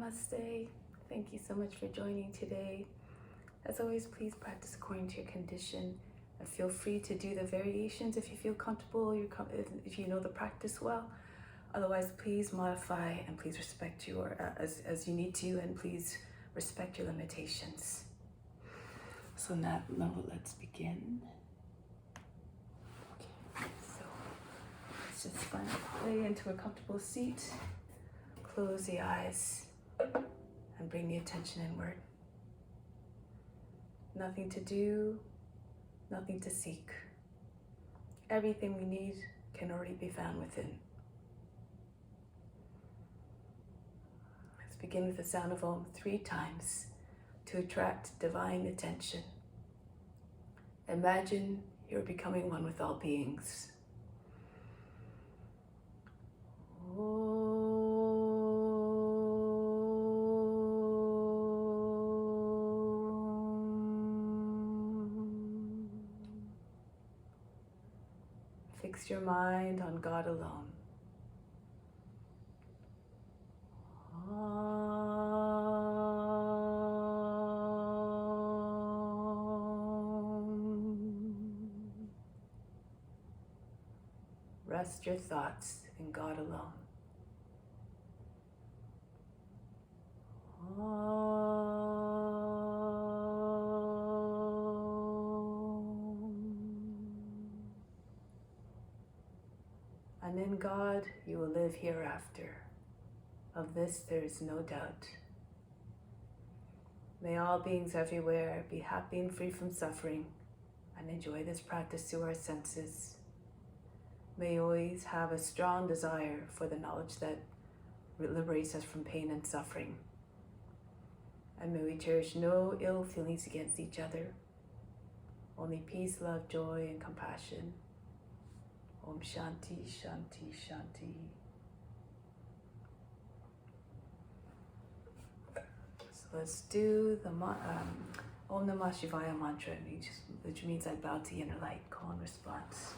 Namaste. Thank you so much for joining today. As always, please practice according to your condition and feel free to do the variations if you feel comfortable, if you know the practice well. Otherwise, please modify and please respect your, as you need to, and please respect your limitations. So now let's begin. Okay, so let's just find a way into a comfortable seat. Close the eyes and bring the attention inward. Nothing to do, nothing to seek. Everything we need can already be found within. Let's begin with the sound of Om 3 times to attract divine attention. Imagine you're becoming one with all beings. Fix your mind on God alone. Rest your thoughts in God alone. And in God you will live hereafter. Of this there is no doubt. May all beings everywhere be happy and free from suffering and enjoy this practice through our senses. May always have a strong desire for the knowledge that liberates us from pain and suffering. And may we cherish no ill feelings against each other, only peace, love, joy, and compassion. Om Shanti, Shanti, Shanti. So let's do the Om Namah Shivaya mantra, which means I bow to inner light, call and response.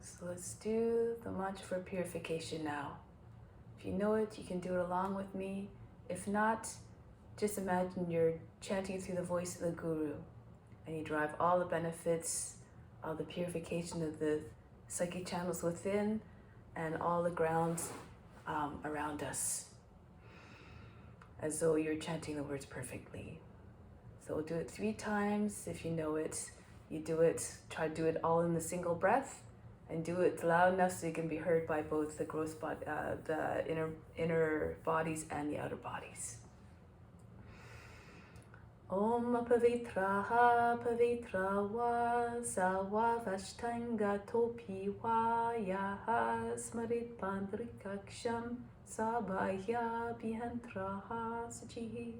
So let's do the mantra for purification now. If you know it, you can do it along with me. If not, just imagine you're chanting through the voice of the Guru and you derive all the benefits of the purification of the psychic channels within and all the grounds around us, as though you're chanting the words perfectly. So we'll do it 3 times. If you know it, you do it. Try to do it all in the single breath. And do it loud enough so you can be heard by both the gross body, the inner bodies and the outer bodies. Om Pavitraha Pavitra Va Sawa Vashtanga Topi Va Yaha Smarit Pandrikaksham Sabaya Bhihantraha Sajihi.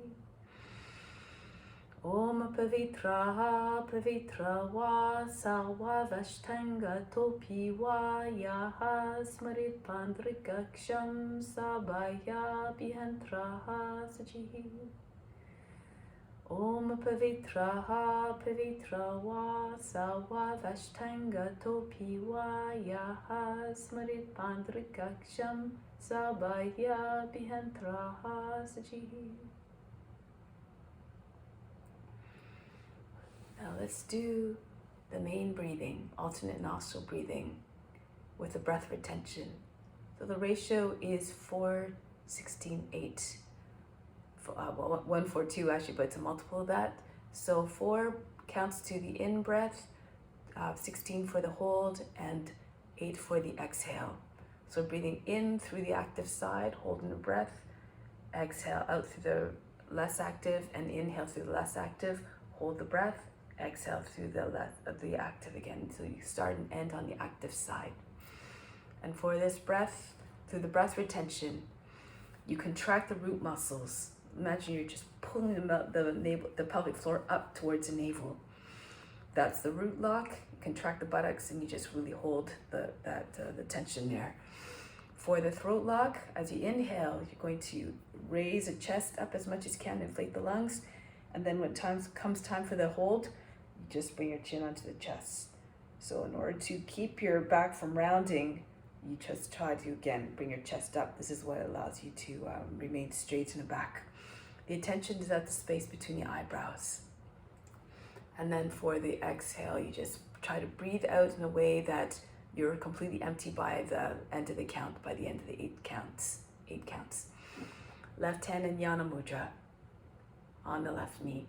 Om Pavitraha Pavitra Va Sawa Vashtanga Topi Va Yaha Smarit Pandrikaksham Sabaya Bhihantraha Sajihi. Om Pavitraha Pavitra Va Sawa Vashtanga Topi Va Yaha Smarit Pandrikaksham Sabaya Bhihantraha Sajihi. Now let's do the main breathing, alternate nostril breathing with the breath retention. So the ratio is 4-16-8. 1-4-2 actually, but it's a multiple of that. So 4 counts to the in breath, 16 for the hold, and 8 for the exhale. So breathing in through the active side, holding the breath, exhale out through the less active, and inhale through the less active, hold the breath, exhale through the active again. So you start and end on the active side. And for this breath, through the breath retention, you contract the root muscles. Imagine you're just pulling the pelvic floor up towards the navel. That's the root lock. You contract the buttocks and you just really hold the tension there. For the throat lock, as you inhale, you're going to raise the chest up as much as you can, inflate the lungs. And then when comes time for the hold, you just bring your chin onto the chest. So in order to keep your back from rounding, you just try to, again, bring your chest up. This is what allows you to remain straight in the back. The attention is at the space between the eyebrows. And then for the exhale, you just try to breathe out in a way that you're completely empty by the end of the count, by the end of the 8 counts. 8 counts. Left hand in Jana Mudra on the left knee.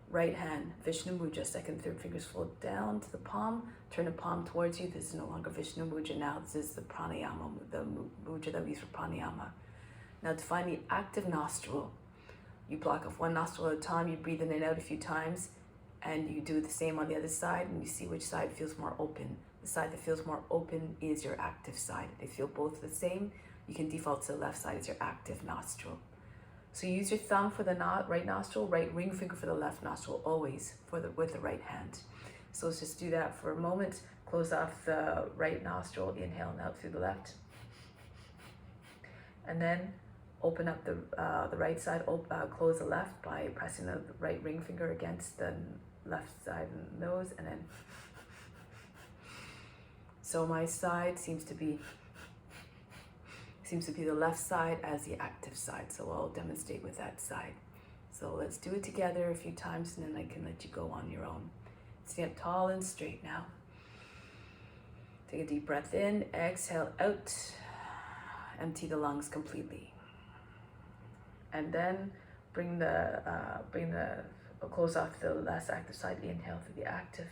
Right hand, Vishnu Mudra, second, third fingers fold down to the palm. Turn the palm towards you. This is no longer Vishnu Mudra now. This is the pranayama, the mudra that we use for pranayama. Now to find the active nostril, you block off one nostril at a time. You breathe in and out a few times, and you do the same on the other side, and you see which side feels more open. The side that feels more open is your active side. They feel both the same. You can default to the left side as your active nostril. So use your thumb for the right nostril, right ring finger for the left nostril, always with the right hand. So let's just do that for a moment. Close off the right nostril, inhale out through the left. And then open up the right side, close the left by pressing the right ring finger against the left side nose, and then. So my side seems to be the left side as the active side. So I'll demonstrate with that side. So let's do it together a few times, and then I can let you go on your own. Stand up tall and straight now. Take a deep breath in, exhale out, empty the lungs completely. And then close off the less active side, inhale through the active.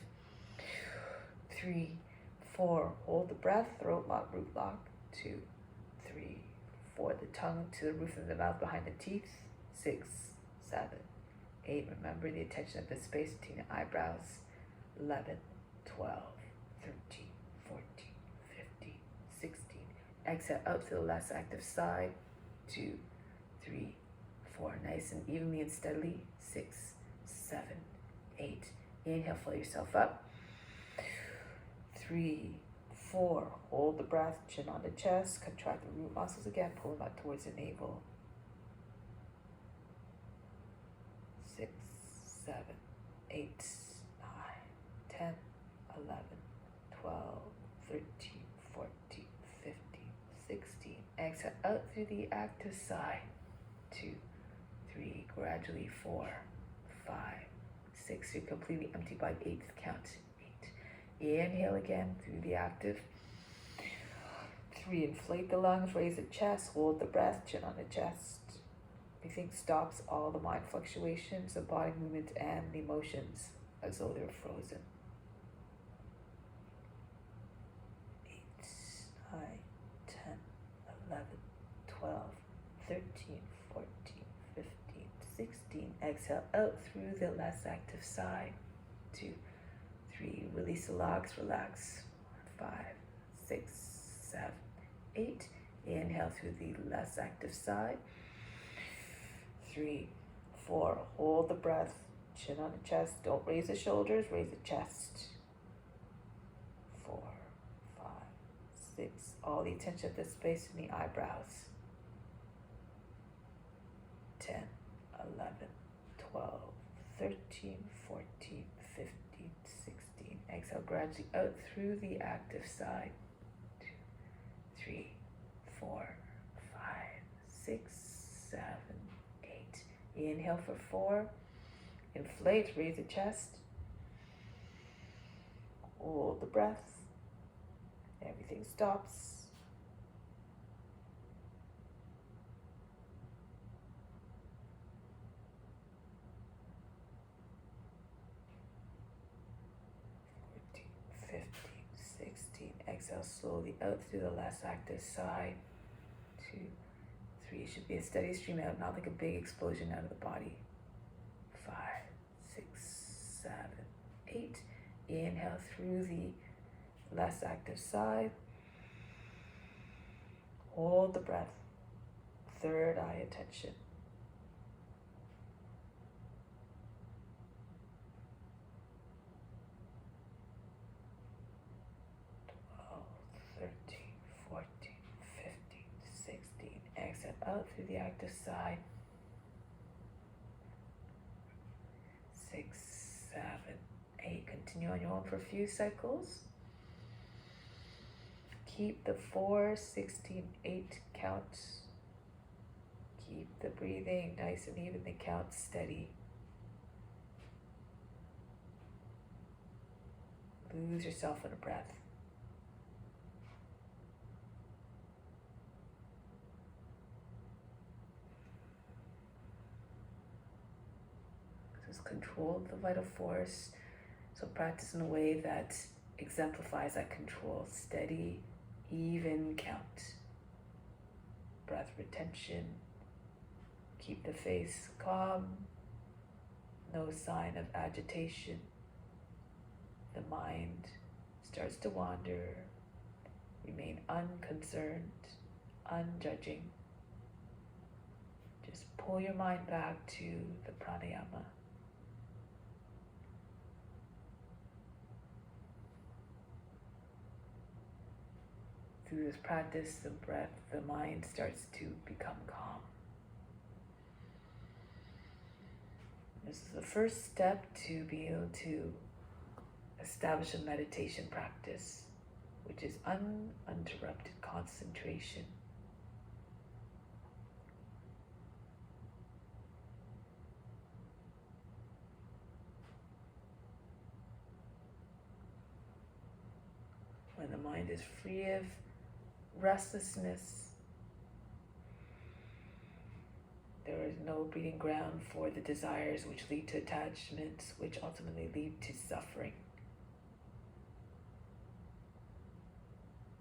3, 4, hold the breath, throat lock, root lock. 2, 3, 4, the tongue to the roof of the mouth behind the teeth. 6, 7, 8, remember the attention of the space between the eyebrows. 11, 12, 13, 14, 15, 16. Exhale out to the less active side. 2, 3, 4, nice and evenly and steadily. 6, 7, 8. Inhale, fill yourself up. 3, 4, hold the breath, chin on the chest, contract the root muscles again, pull them out towards the navel. 6, 7, 8, 9, 10, 11, 12, 13, 14, 15, 16. Exhale out through the active side. 2, 3, gradually 4, 5, 6. You're completely empty by 8th count. 8. Inhale again through the active. 3, inflate the lungs, raise the chest, hold the breath, chin on the chest. Breathing stops all the mind fluctuations, the body movement, and the emotions as though they're frozen. 14, 15, 16. Exhale out through the less active side. 2, 3. Release the locks, relax. 5, 6, 7, 8. Inhale through the less active side. 3, 4. Hold the breath. Chin on the chest. Don't raise the shoulders, raise the chest. 4, 5, 6. All the attention of the space in the eyebrows. 10, 11, 12, 13, 14, 15, 16. Exhale gradually out through the active side. 2, 3, 4, 5, 6, 7, 8. Inhale for 4. Inflate, raise the chest. Hold the breath. Everything stops. 15, 16. Exhale slowly out through the less active side. 2, 3. Should be a steady stream out, not like a big explosion out of the body. 5, 6, 7, 8. Inhale through the less active side. Hold the breath. Third eye attention. 13, 14, 15, 16. Exhale out through the active side. 6, 7, 8. Continue on your own for a few cycles. Keep the 4, 16, 8 counts. Keep the breathing nice and even, the count steady. Lose yourself in a breath. Just control the vital force. So practice in a way that exemplifies that control. Steady, even count. Breath retention. Keep the face calm. No sign of agitation. The mind starts to wander. Remain unconcerned, unjudging. Just pull your mind back to the pranayama. Through this practice, the breath, the mind starts to become calm. This is the first step to be able to establish a meditation practice, which is uninterrupted concentration. When the mind is free of restlessness, there is no breeding ground for the desires which lead to attachments, which ultimately lead to suffering.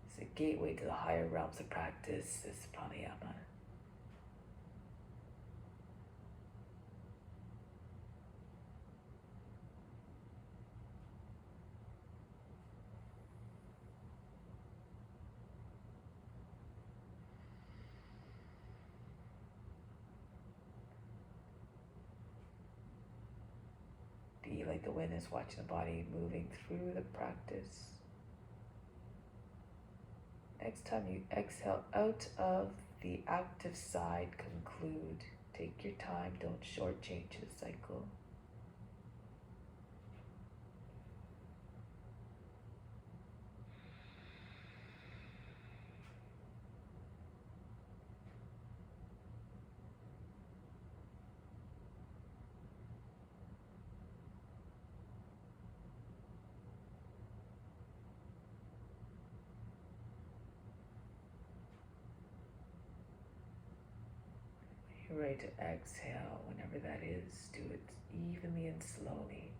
It's a gateway to the higher realms of practice, this pranayama. Be like the witness watching the body moving through the practice. Next time you exhale out of the active side, conclude. Take your time, don't shortchange the cycle. You're ready to exhale. Whenever that is, do it evenly and slowly.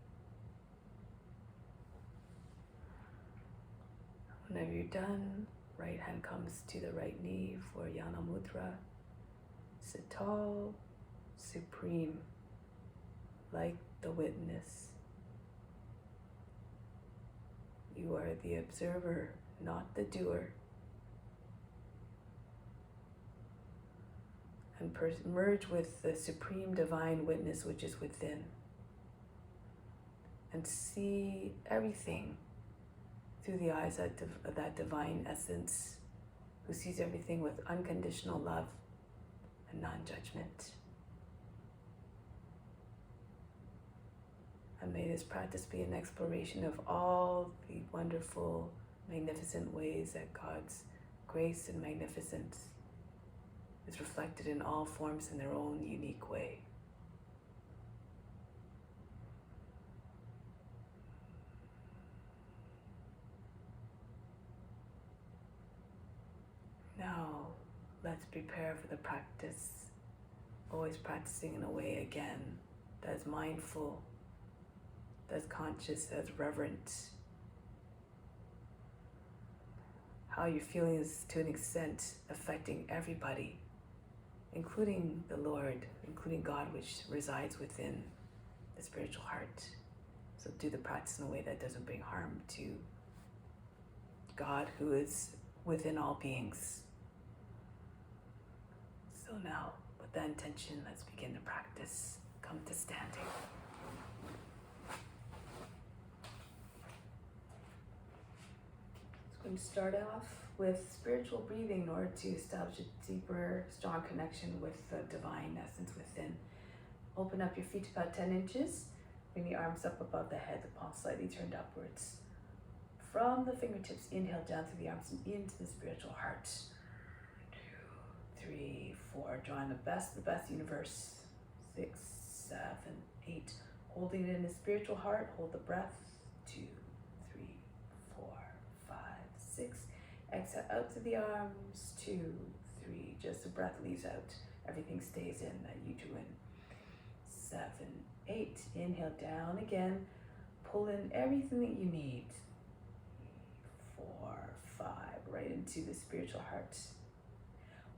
Whenever you're done, right hand comes to the right knee for Jana Mudra. Sit tall, supreme, like the witness. You are the observer, not the doer. And merge with the supreme divine witness which is within. And see everything through the eyes of that divine essence who sees everything with unconditional love and non-judgment. And may this practice be an exploration of all the wonderful, magnificent ways that God's grace and magnificence is reflected in all forms in their own unique way. Now, let's prepare for the practice, always practicing in a way, again, that is mindful, that's conscious, that's reverent. How you're feeling is, to an extent, affecting everybody, including the Lord, including God, which resides within the spiritual heart. So do the practice in a way that doesn't bring harm to God, who is within all beings. So now, with that intention, let's begin the practice. Come to standing. So we're going to start off with spiritual breathing in order to establish a deeper, strong connection with the divine essence within. Open up your feet about 10 inches. Bring the arms up above the head, the palms slightly turned upwards. From the fingertips, inhale down through the arms and into the spiritual heart. 2, 3, 4. Drawing the best universe. 6, 7, 8. Holding it in the spiritual heart. Hold the breath. 2, 3, 4, 5, 6. Exhale out to the arms. 2, 3. Just the breath leaves out. Everything stays in that you do in. 7, 8. Inhale down again. Pull in everything that you need. 4, 5. Right into the spiritual heart.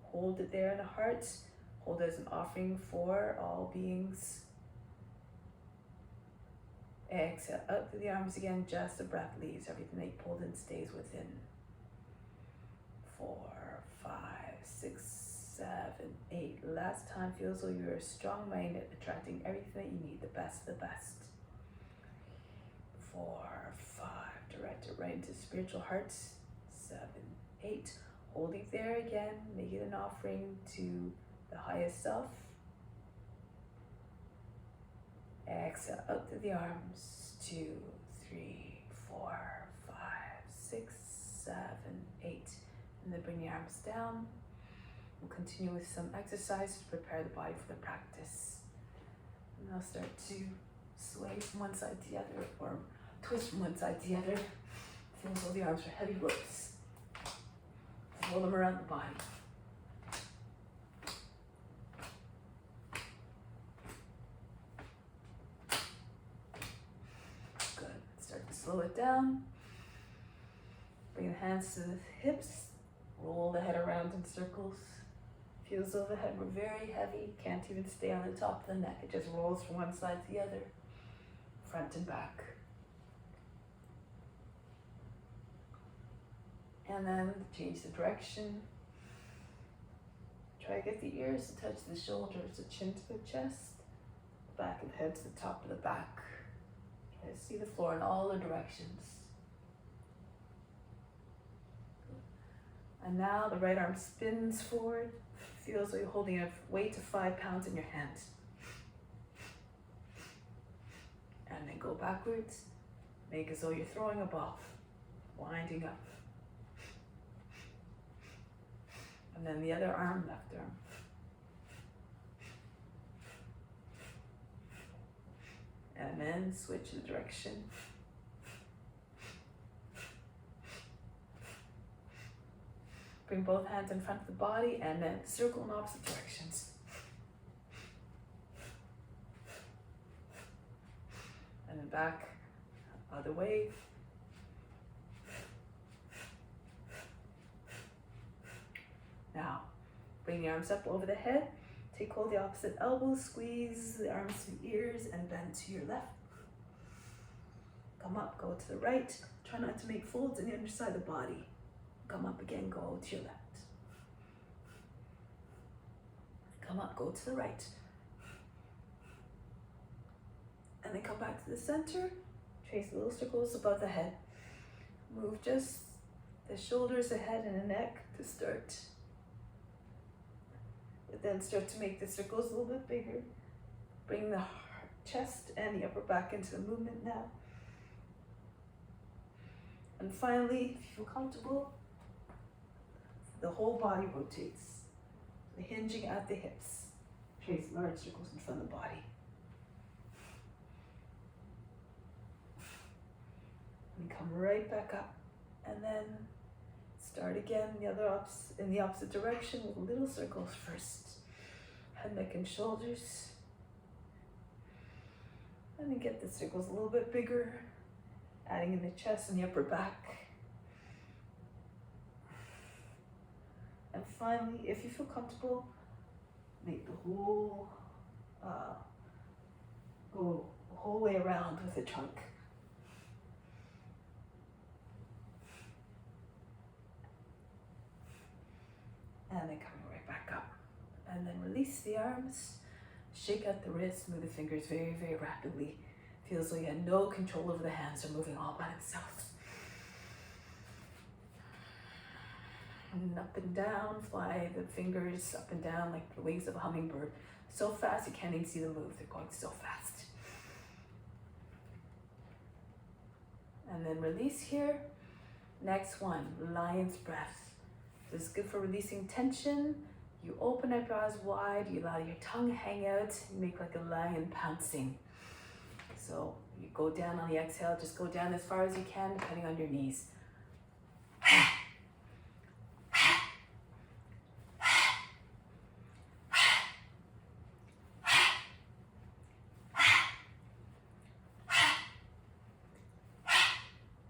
Hold it there in the heart. Hold it as an offering for all beings. Exhale out through the arms again. Just the breath leaves. Everything that you pulled in stays within. 4, 5, 6, 7, 8. Last time, feel as though you're a strong magnet attracting everything that you need, the best of the best. 4, 5. Direct it right into spiritual hearts. 7, 8. Hold it there again. Make it an offering to the highest self. Exhale out through the arms. 2, 3, 4, 5, 6, 7, 8. And then bring the arms down. We'll continue with some exercise to prepare the body for the practice. And I'll start to sway from one side to the other, or twist from one side to the other. Feel as though the arms are heavy ropes. Roll them around the body. Good. Start to slow it down. Bring the hands to the hips. Roll the head around in circles. Feel as though the head were very heavy. Can't even stay on the top of the neck. It just rolls from one side to the other. Front and back. And then change the direction. Try to get the ears to touch the shoulders, the chin to the chest, the back of the head to the top of the back. Try to see the floor in all the directions. And now the right arm spins forward. Feels like you're holding a weight of 5 pounds in your hand. And then go backwards. Make as though you're throwing a ball. Winding up. And then the other arm, left arm. And then switch the direction. Bring both hands in front of the body and then circle in opposite directions. And then back, other way. Now, bring the arms up over the head. Take hold of the opposite elbow, squeeze the arms to the ears and bend to your left. Come up, go to the right. Try not to make folds on the underside of the body. Come up again, go to your left. Come up, go to the right. And then come back to the center. Trace little circles above the head. Move just the shoulders, the head, and the neck to start. But then start to make the circles a little bit bigger. Bring the chest and the upper back into the movement now. And finally, if you feel comfortable, the whole body rotates. The hinging at the hips. Trace large circles in front of the body. And come right back up. And then start again in the opposite direction with little circles first. Head, neck, and shoulders. And then get the circles a little bit bigger. Adding in the chest and the upper back. And finally, if you feel comfortable, make the whole, go the whole way around with the trunk. And then coming right back up. And then release the arms, shake out the wrists, move the fingers very, very rapidly. Feels like you had no control over the hands, they're moving all by themselves. And up and down, fly the fingers up and down like the wings of a hummingbird. So fast you can't even see them move, they're going so fast. And then release here. Next one, lion's breath. This is good for releasing tension. You open up your eyes wide, you allow your tongue hang out, you make like a lion pouncing. So you go down on the exhale, just go down as far as you can, depending on your knees.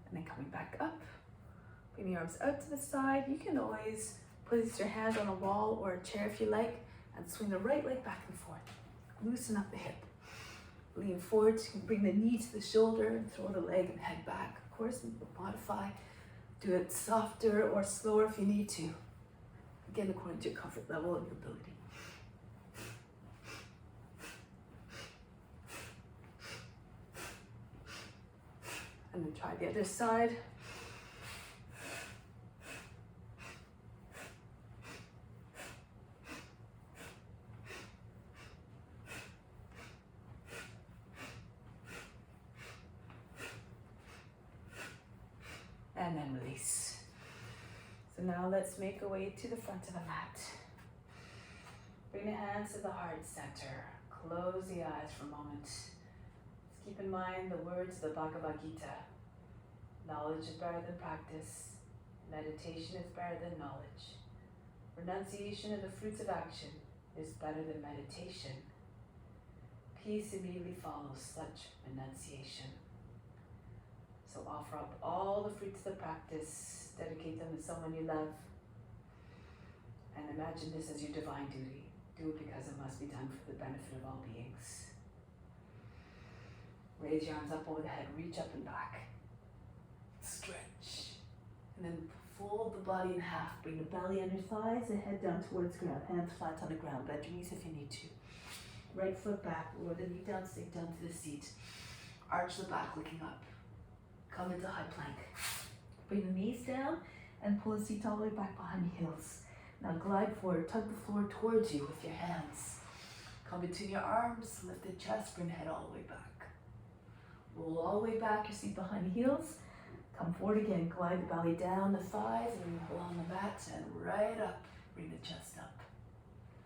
And then coming back up, bring the arms out to the side. You can always place your hands on a wall or a chair if you like, and swing the right leg back and forth. Loosen up the hip. Lean forward, you can bring the knee to the shoulder and throw the leg and head back. Of course, modify. Do it softer or slower if you need to. Again, according to your comfort level and your ability. And then try the other side. And then release. So now let's make our way to the front of the mat. Bring the hands to the heart center. Close the eyes for a moment. Just keep in mind the words of the Bhagavad Gita. Knowledge is better than practice. Meditation is better than knowledge. Renunciation of the fruits of action is better than meditation. Peace immediately follows such renunciation. So offer up all the fruits of the practice, dedicate them to someone you love, and imagine this as your divine duty. Do it because it must be done for the benefit of all beings. Raise your arms up over the head, reach up and back. Stretch. And then fold the body in half. Bring the belly under thighs, the head down towards the ground, hands flat on the ground. Bend your knees if you need to. Right foot back, lower the knee down, sink down to the seat. Arch the back, looking up. Come into high plank. Bring the knees down and pull the seat all the way back behind the heels. Now glide forward, tug the floor towards you with your hands. Come between your arms, lift the chest, bring the head all the way back. Roll all the way back, your seat behind the heels. Come forward again, glide the belly down, the thighs, and along the mat, and right up. Bring the chest up.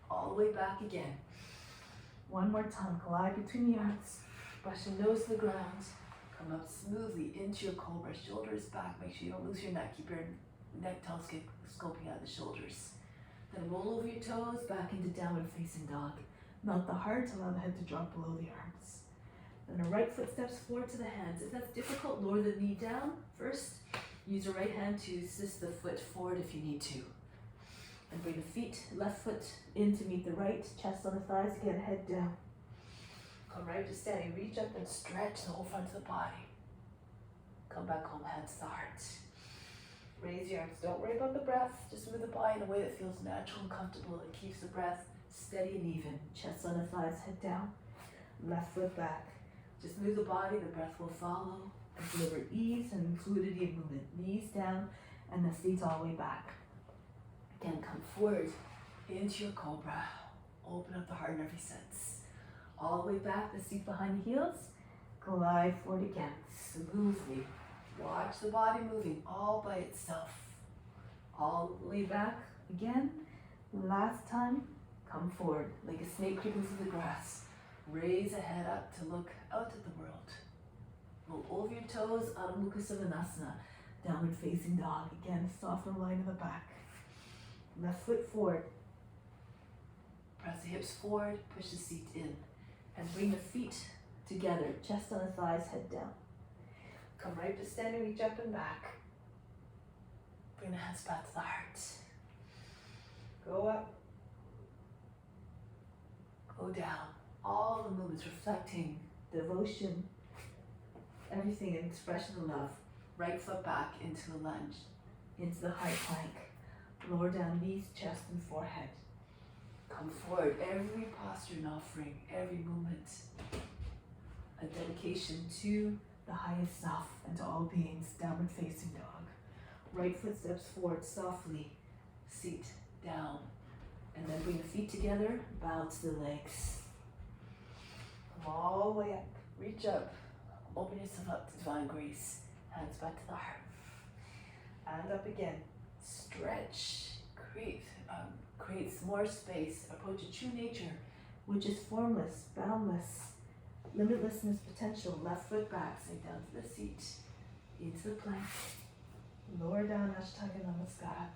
All the way back again. One more time, glide between the arms. Brush your nose to the ground. Come up smoothly into your cobra, shoulders back. Make sure you don't lose your neck. Keep your neck telescope scoping out the shoulders. Then roll over your toes back into downward facing dog. Melt the heart, allow the head to drop below the arms. Then the right foot steps forward to the hands. If that's difficult, lower the knee down first. Use your right hand to assist the foot forward if you need to. And bring the feet, left foot in to meet the right, chest on the thighs, again, head down. Come right to standing, reach up and stretch the whole front of the body. Come back home, hands to the heart. Raise your arms, don't worry about the breath, just move the body in a way that feels natural and comfortable. It keeps the breath steady and even. Chest on the thighs, head down, left foot back. Just move the body, the breath will follow. And deliver ease and fluidity of movement. Knees down and the feet all the way back. Again, come forward into your cobra. Open up the heart in every sense. All the way back, the seat behind the heels. Glide forward again, smoothly. Watch the body moving all by itself. All the way back again. Last time, come forward like a snake creeping through the grass. Raise a head up to look out at the world. Roll over your toes, Adho Mukha Svanasana. Downward facing dog. Again, soften line of the back. Left foot forward. Press the hips forward, push the seat in. And bring the feet together, chest on the thighs, head down. Come right to standing, reach up and back. Bring the hands back to the heart. Go up. Go down. All the movements reflecting devotion, everything in expression of love. Right foot back into a lunge, into the high plank. Lower down knees, chest and forehead. Come forward, every posture an offering, every movement a dedication to the highest self and to all beings. Downward facing dog. Right foot steps forward softly, seat down, and then bring the feet together, bow to the legs. Come all the way up, reach up, open yourself up to divine grace. Hands back to the heart. And up again. Stretch, creates more space. Approach a true nature, which is formless, boundless, limitlessness potential. Left foot back, sink down to the seat, into the plank. Lower down, Ashtanga Namaskara.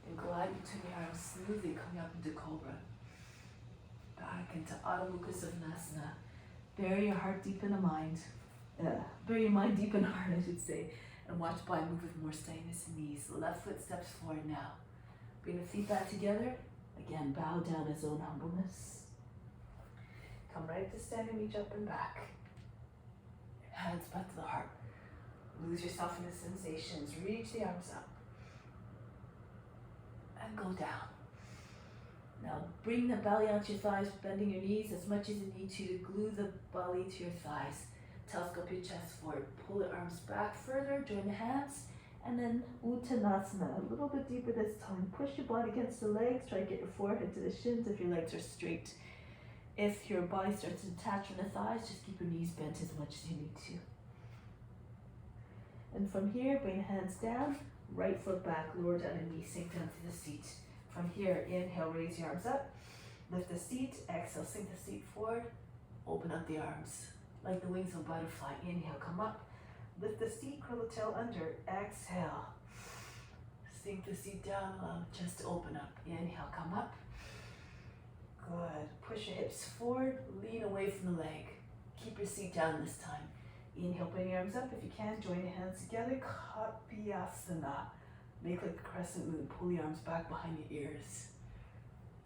And glide between the arms smoothly, coming up into Cobra. Back into Adho Mukha Svanasana. Bury your heart deep in the mind. Bury your mind deep in the heart, I should say. And watch the body move with more steadiness and ease. The left foot steps forward now. Bring the feet back together. Again, bow down as own humbleness. Come right to standing, reach up and back. Hands back to the heart. Lose yourself in the sensations. Reach the arms up. And go down. Now bring the belly onto your thighs, bending your knees as much as you need to glue the belly to your thighs. Telescope your chest forward. Pull the arms back further, join the hands, and then Uttanasana, a little bit deeper this time. Push your body against the legs, try to get your forehead to the shins if your legs are straight. If your body starts to detach from the thighs, just keep your knees bent as much as you need to. And from here, bring the hands down, right foot back, lower down the knee, sink down to the seat. From here, inhale, raise your arms up, lift the seat, exhale, sink the seat forward, open up the arms. Like the wings of a butterfly. Inhale, come up. Lift the seat, curl the tail under. Exhale. Sink the seat down, allow the chest to open up. Inhale, come up. Good. Push your hips forward, lean away from the leg. Keep your seat down this time. Inhale, bring your arms up. If you can, join your hands together. Kapiyasana. Make like a crescent moon. Pull the arms back behind your ears.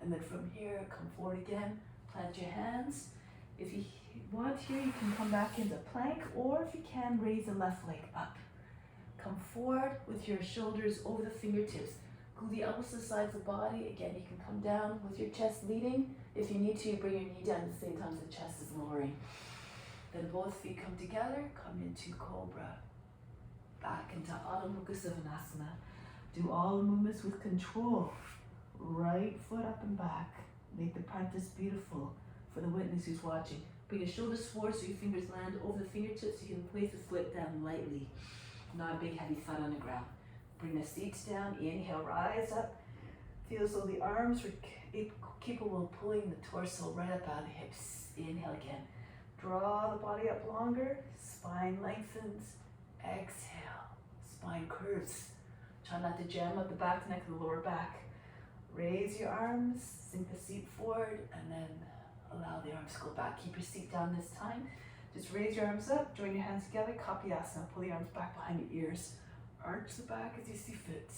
And then from here, come forward again. Plant your hands. If you want here, you can come back into plank, or if you can, raise the left leg up. Come forward with your shoulders over the fingertips. Glue the elbows to the sides of the body. Again, you can come down with your chest leading. If you need to, bring your knee down at the same time as the chest is lowering. Then both feet come together, come into Cobra. Back into Adho Mukha Svanasana. Do all the movements with control. Right foot up and back. Make the practice beautiful for the witness who's watching. Bring your shoulders forward so your fingers land over the fingertips. You can place the foot down lightly. Not a big heavy thud on the ground. Bring the seats down. Inhale, rise up. Feel as though the arms are capable of pulling the torso right up out of the hips. Inhale again. Draw the body up longer. Spine lengthens. Exhale. Spine curves. Try not to jam up the back, neck, and the lower back. Raise your arms. Sink the seat forward, and then allow the arms to go back. Keep your seat down this time. Just raise your arms up, join your hands together, Kapiyasana. Pull the arms back behind your ears. Arch the back as you see fit.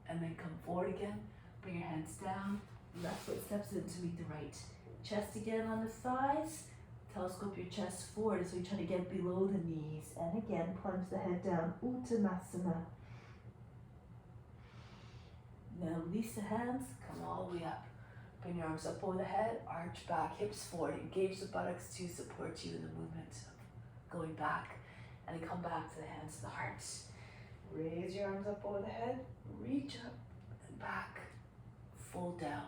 And then come forward again. Bring your hands down. Left foot steps in to meet the right. Chest again on the thighs. Telescope your chest forward so you're trying to get below the knees. And again, plunge the head down. Uttanasana. Now release the hands. Come all the way up. Bring your arms up over the head. Arch back, hips forward. Engage the buttocks to support you in the movement of going back. And then come back to the hands to the heart. Raise your arms up over the head. Reach up and back. Fold down.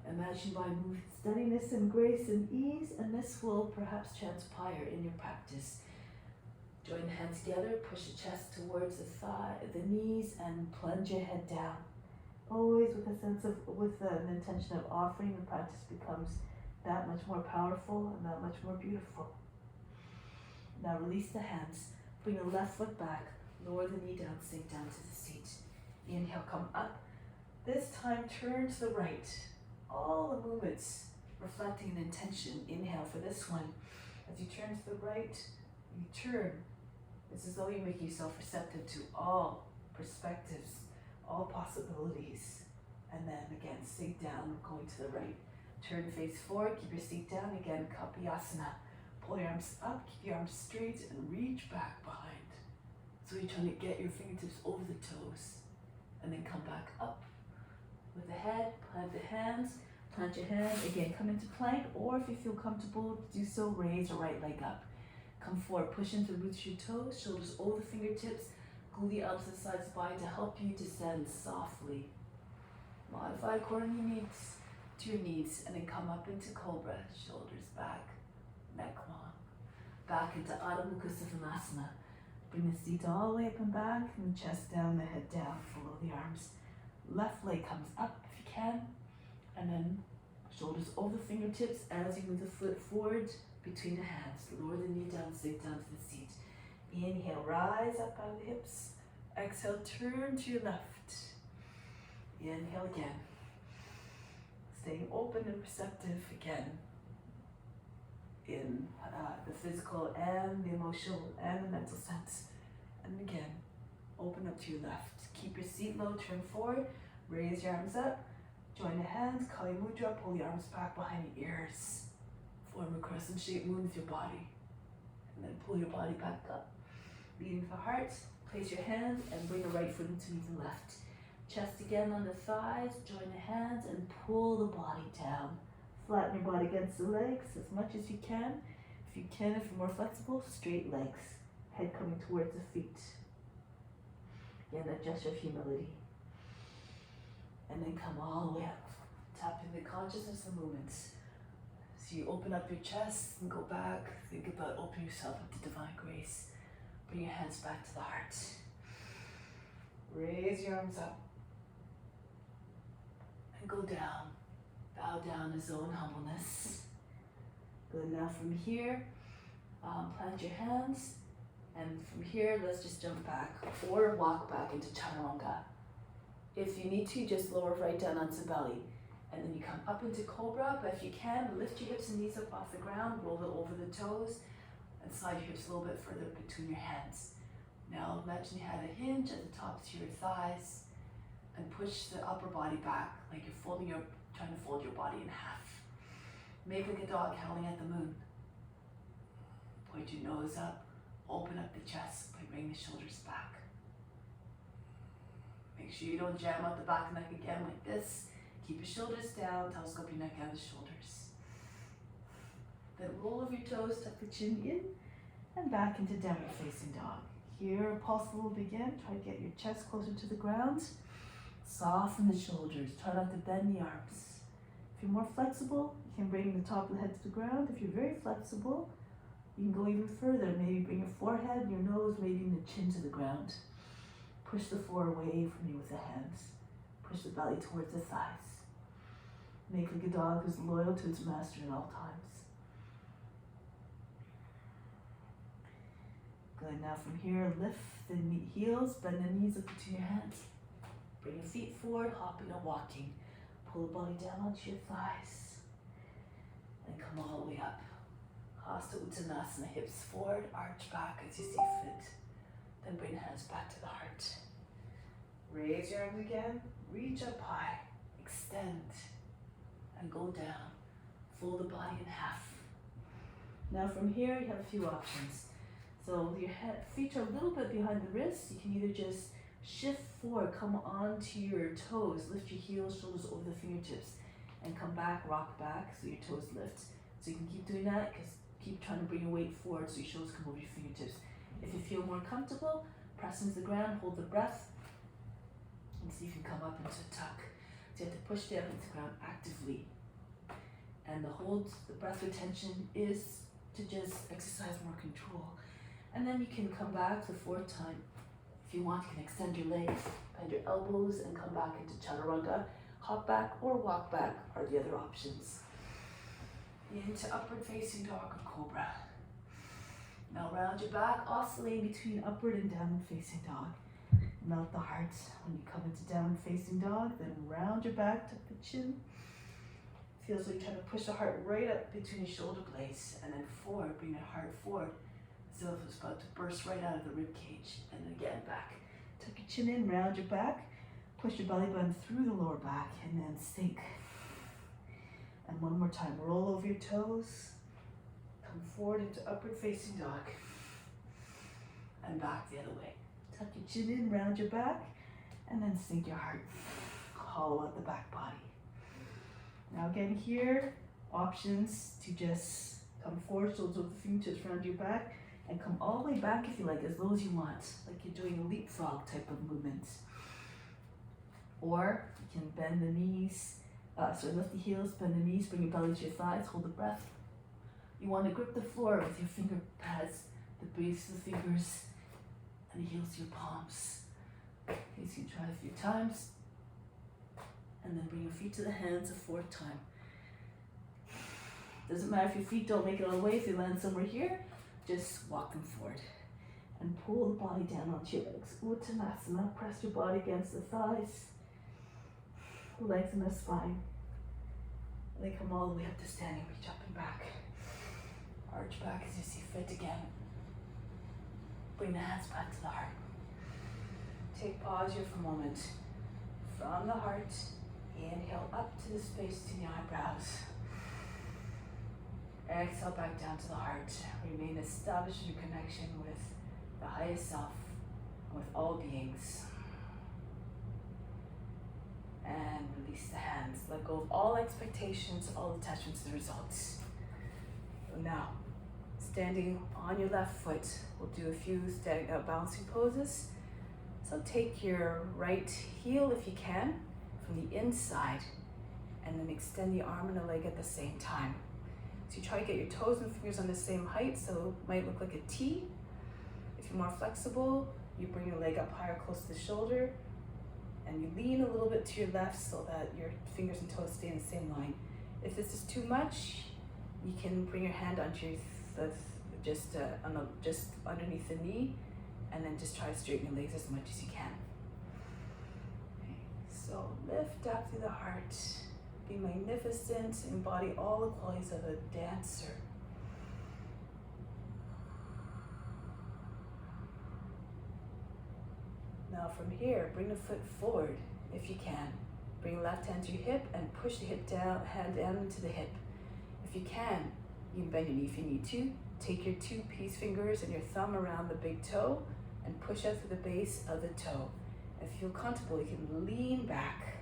Imagine by moving steadiness and grace and ease, and this will perhaps transpire in your practice. Join the hands together, push the chest towards the knees, and plunge your head down. Always with a sense of, with an intention of offering, the practice becomes that much more powerful and that much more beautiful. Now release the hands, bring the left foot back, lower the knee down, sink down to the seat. Inhale, come up. This time turn to the right. All the movements reflecting an intention. Inhale for this one. As you turn to the right, you turn. It's as though you make yourself receptive to all perspectives, all possibilities. And then again, sink down, going to the right. Turn face forward, keep your seat down. Again, Kapiyasana. Pull your arms up, keep your arms straight, and reach back behind. So you're trying to get your fingertips over the toes. And then come back up. With the head, plant the hands, plant your hand, again come into plank, or if you feel comfortable to do so, raise your right leg up. Come forward, push into the roots of your toes, shoulders over the fingertips, glue the arms to the sides of the body to help you descend softly. Modify according to your needs, and then come up into Cobra, shoulders back, neck long. Back into Adho Mukha Svanasana. Bring the seat all the way up and back, and the chest down, the head down, follow the arms. Left leg comes up if you can, and then shoulders over the fingertips as you move the foot forward between the hands. Lower the knee down, sink down to the seat. Inhale, rise up out of the hips. Exhale, turn to your left. Inhale again. Staying open and receptive again in the physical and the emotional and the mental sense. And again, open up to your left. Keep your seat low, turn forward, raise your arms up, join the hands, Kali Mudra, pull your arms back behind your ears. Form a crescent shaped moon with your body. And then pull your body back up. Leading the heart, place your hands and bring the right foot into the left. Chest again on the thighs, join the hands and pull the body down. Flatten your body against the legs as much as you can. If you can, if you're more flexible, straight legs. Head coming towards the feet. Again, that gesture of humility. And then come all the way up. Tap into the consciousness of movements. So you open up your chest and go back. Think about opening yourself up to divine grace. Bring your hands back to the heart. Raise your arms up. And go down. Bow down as though in humbleness. Good. Now from here, plant your hands. And from here, let's just jump back or walk back into Chaturanga. If you need to, just lower right down onto the belly. And then you come up into Cobra, but if you can, lift your hips and knees up off the ground, roll it over the toes, and slide your hips a little bit further between your hands. Now imagine you had a hinge at the tops of your thighs, and push the upper body back, like you're trying to fold your body in half. Make like a dog howling at the moon. Point your nose up. Open up the chest by bringing the shoulders back. Make sure you don't jam out the back of the neck again like this. Keep your shoulders down, telescope your neck out of the shoulders. Then roll over your toes, tuck the chin in, and back into downward facing dog. Here, a pulse will begin. Try to get your chest closer to the ground. Soften the shoulders. Try not to bend the arms. If you're more flexible, you can bring the top of the head to the ground. If you're very flexible, you can go even further. Maybe bring your forehead, your nose, maybe even the chin to the ground. Push the floor away from you with the hands. Push the belly towards the thighs. Make like a dog who's loyal to its master at all times. Good. Now from here, lift the heels, bend the knees up to your hands. Bring your feet forward, hopping or walking. Pull the body down onto your thighs. And come all the way up. Hasta Uttanasana, hips forward, arch back as you see fit. Then bring the hands back to the heart. Raise your arms again, reach up high, extend, and go down. Fold the body in half. Now from here, you have a few options. So your feet are a little bit behind the wrists. You can either just shift forward, come onto your toes, lift your heels, shoulders over the fingertips, and come back, rock back, so your toes lift. So you can keep doing that, because keep trying to bring your weight forward so your shoulders come over your fingertips. If you feel more comfortable, press into the ground, hold the breath, and see if you can come up into a tuck. So you have to push down into the ground actively. And the breath retention is to just exercise more control. And then you can come back the fourth time. If you want, you can extend your legs, bend your elbows, and come back into Chaturanga. Hop back or walk back are the other options. Into upward facing dog or cobra. Now round your back, oscillate between upward and downward facing dog. Melt the heart. When you come into downward facing dog, then round your back, tuck the chin. Feels like you're trying to push the heart right up between your shoulder blades, and then forward, bring your heart forward, as though it was about to burst right out of the rib cage. And then again back. Tuck your chin in, round your back, push your belly button through the lower back, and then sink. And one more time, roll over your toes, come forward into upward facing dog, and back the other way. Tuck your chin in, round your back, and then sink your heart. Hollow out the back body. Now again here, options to just come forward, shoulders over the fingertips, round your back, and come all the way back if you like, as low as you want, like you're doing a leapfrog type of movement. Or you can bend the knees, lift the heels, bend the knees, bring your belly to your thighs, hold the breath. You want to grip the floor with your finger pads, the base of the fingers, and the heels to your palms. Okay, so you can try a few times. And then bring your feet to the hands a fourth time. Doesn't matter if your feet don't make it all the way, if you land somewhere here, just walk them forward. And pull the body down onto your legs. Uttanasana, press your body against the thighs, the legs and the spine. And then come all the way up to standing, reach up and back. Arch back as you see fit again. Bring the hands back to the heart. Take pause here for a moment. From the heart, inhale up to the space between the eyebrows. Exhale back down to the heart. Remain established in your connection with the highest self and with all beings. And release the hands. Let go of all expectations, all attachments to the results. So now, standing on your left foot, we'll do a few standing up balancing poses. So take your right heel, if you can, from the inside, and then extend the arm and the leg at the same time. So you try to get your toes and fingers on the same height, so it might look like a T. If you're more flexible, you bring your leg up higher, close to the shoulder, and you lean a little bit to your left so that your fingers and toes stay in the same line. If this is too much, you can bring your hand onto your just underneath the knee, and then just try to straighten your legs as much as you can. Okay. So lift up through the heart. Be magnificent, embody all the qualities of a dancer. Now from here, bring the foot forward if you can. Bring the left hand to your hip and push the hand down into the hip. If you can bend your knee if you need to. Take your two peace fingers and your thumb around the big toe and push out through the base of the toe. If you feel comfortable, you can lean back.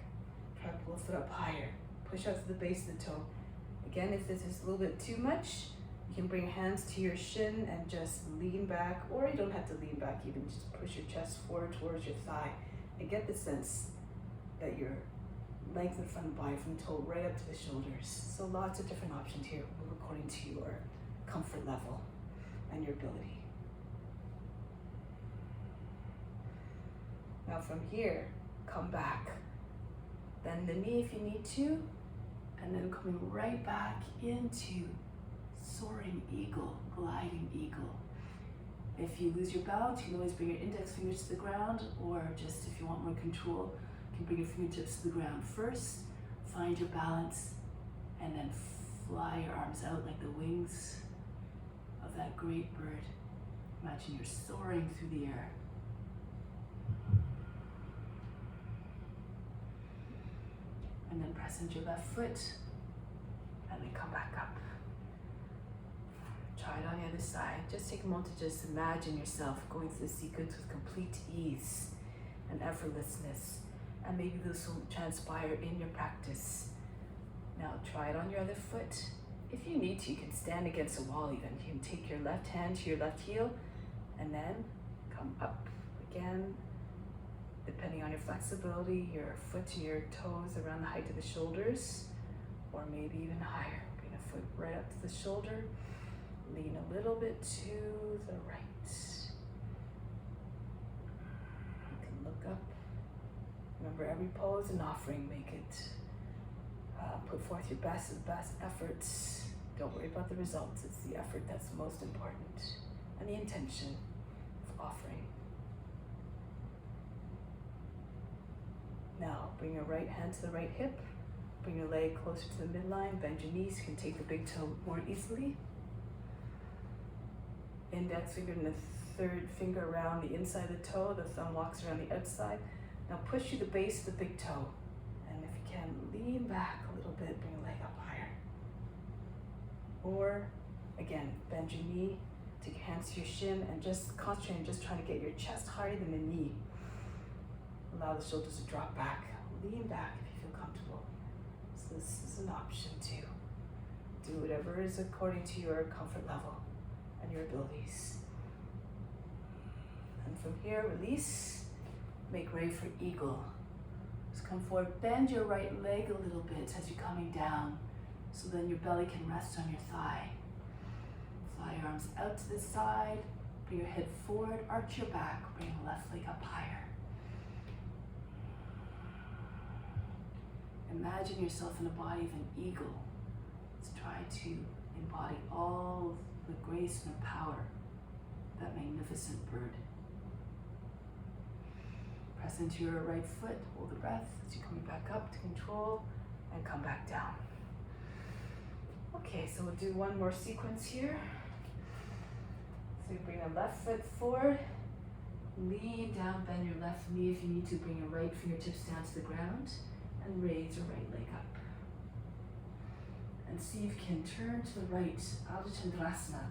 Try to pull the foot up higher. Push out to the base of the toe. Again, if this is a little bit too much, you can bring your hands to your shin and just lean back, or you don't have to lean back even, just push your chest forward towards your thigh and get the sense that you're lengthening from the body, from the toe right up to the shoulders. So lots of different options here according to your comfort level and your ability. Now from here, come back. Bend the knee if you need to, and then coming right back into soaring eagle, gliding eagle. If you lose your balance, you can always bring your index fingers to the ground, or just if you want more control, you can bring your fingertips to the ground first, find your balance, and then fly your arms out like the wings of that great bird. Imagine you're soaring through the air. Press into your left foot and then come back up. Try it on the other side. Just take a moment to just imagine yourself going through the sequence with complete ease and effortlessness. And maybe this will transpire in your practice. Now try it on your other foot. If you need to, you can stand against a wall even. You can take your left hand to your left heel and then come up again. Depending on your flexibility, your foot and your toes around the height of the shoulders, or maybe even higher. Bring a foot right up to the shoulder. Lean a little bit to the right. You can look up. Remember, every pose an offering. Make it, put forth your best efforts. Don't worry about the results. It's the effort that's most important, and the intention of offering. Now, bring your right hand to the right hip. Bring your leg closer to the midline. Bend your knees. You can take the big toe more easily. Index finger and the third finger around the inside of the toe. The thumb walks around the outside. Now push to the base of the big toe. And if you can, lean back a little bit. Bring your leg up higher. Or, again, bend your knee. Take your hands to your shin and just concentrate on just trying to get your chest higher than the knee. Allow the shoulders to drop back. Lean back if you feel comfortable. So this is an option too. Do whatever is according to your comfort level and your abilities. And from here, release. Make ready for eagle. Just come forward. Bend your right leg a little bit as you're coming down, so then your belly can rest on your thigh. Fly your arms out to the side. Bring your head forward. Arch your back. Bring your left leg up higher. Imagine yourself in the body of an eagle. Let's try to embody all the grace and the power of that magnificent bird. Press into your right foot, hold the breath as you're coming back up to control, and come back down. Okay, so we'll do one more sequence here. So you bring your left foot forward, lean down, bend your left knee. If you need to, bring your right fingertips down to the ground, and raise your right leg up. And see if you can turn to the right, Chandrasana.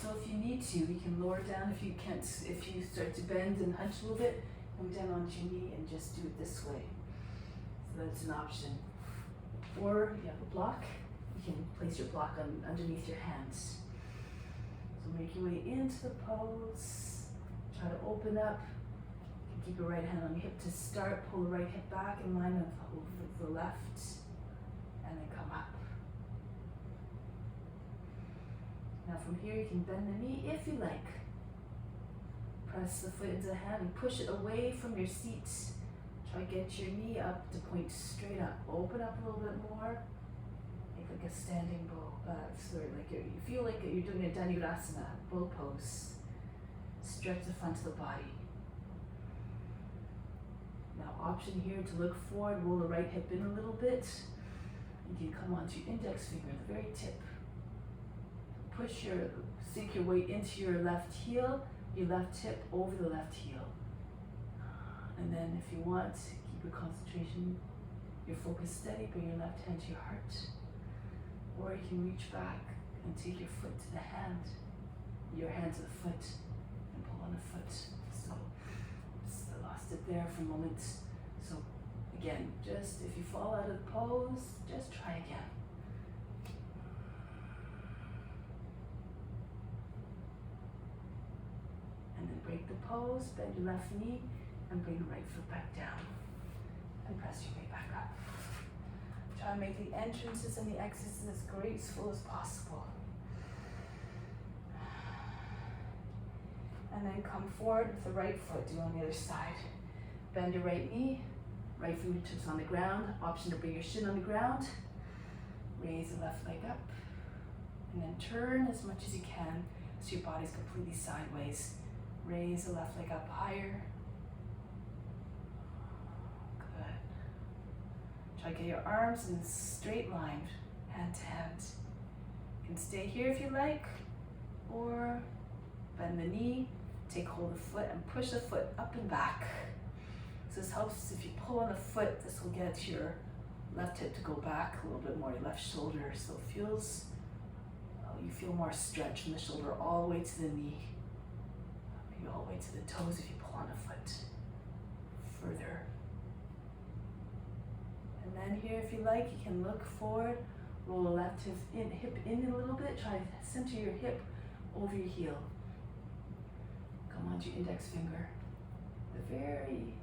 So if you need to, you can lower down. If you can't, if you start to bend and hunch a little bit, come down onto your knee and just do it this way. So that's an option. Or you have a block, you can place your block underneath your hands. So make your way into the pose. Try to open up. Keep your right hand on your hip to start. Pull the right hip back in line with the left, and then come up. Now from here you can bend the knee if you like. Press the foot into the hand and push it away from your seat. Try to get your knee up to point straight up. Open up a little bit more. Make like a standing bow. You feel like you're doing a Dhanurasana, bow pose. Stretch the front of the body. Now option here to look forward, roll the right hip in a little bit. You can come onto your index finger, the very tip. Sink your weight into your left heel, your left hip over the left heel. And then if you want, keep your concentration, your focus steady, bring your left hand to your heart. Or you can reach back and take your foot to the hand, your hand to the foot, and pull on the foot. So I lost it there for a moment. So again, just if you fall out of the pose, just try again. And then break the pose, bend your left knee, and bring the right foot back down. And press your way back up. Try to make the entrances and the exits as graceful as possible. And then come forward with the right foot, do on the other side. Bend your right knee, right fingertips on the ground. Option to bring your shin on the ground. Raise the left leg up. And then turn as much as you can so your body's completely sideways. Raise the left leg up higher. Good. Try to get your arms in a straight line, hand to hand. You can stay here if you like, or bend the knee, take hold of the foot and push the foot up and back. So this helps if you pull on the foot, this will get your left hip to go back a little bit more, your left shoulder, so it feels, you feel more stretch from the shoulder all the way to the knee, maybe all the way to the toes if you pull on a foot further. And then here, if you like, you can look forward, roll the left hip in a little bit, try to center your hip over your heel. Come onto your index finger, the very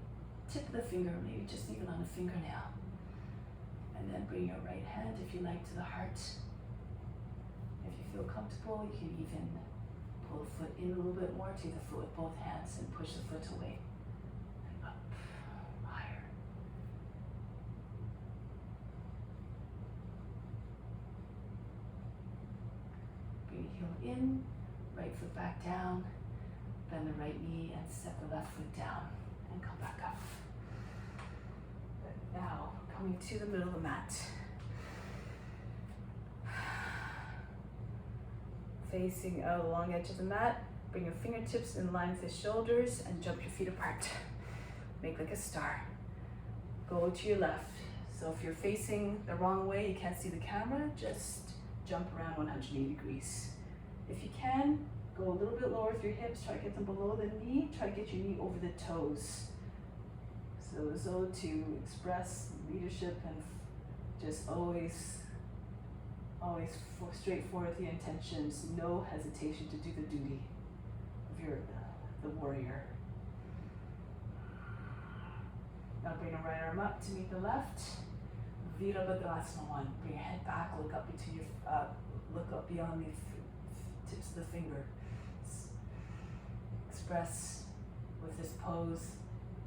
tip of the finger, maybe just even on a fingernail. And then bring your right hand, if you like, to the heart. If you feel comfortable, you can even pull the foot in a little bit more, take the foot with both hands and push the foot away. And up, higher. Bring the heel in, right foot back down, bend the right knee and step the left foot down and come back up. But now, coming to the middle of the mat. Facing out along the edge of the mat, bring your fingertips in line with the shoulders and jump your feet apart. Make like a star. Go to your left. So if you're facing the wrong way, you can't see the camera, just jump around 180 degrees. If you can, go a little bit lower with your hips, try to get them below the knee, try to get your knee over the toes. So as though to express leadership and just always straightforward with the intentions, no hesitation to do the duty of the warrior. Now bring the right arm up to meet the left. Virabhadrasana 1. Bring your head back, look up into your look up beyond the tips of the finger. Express with this pose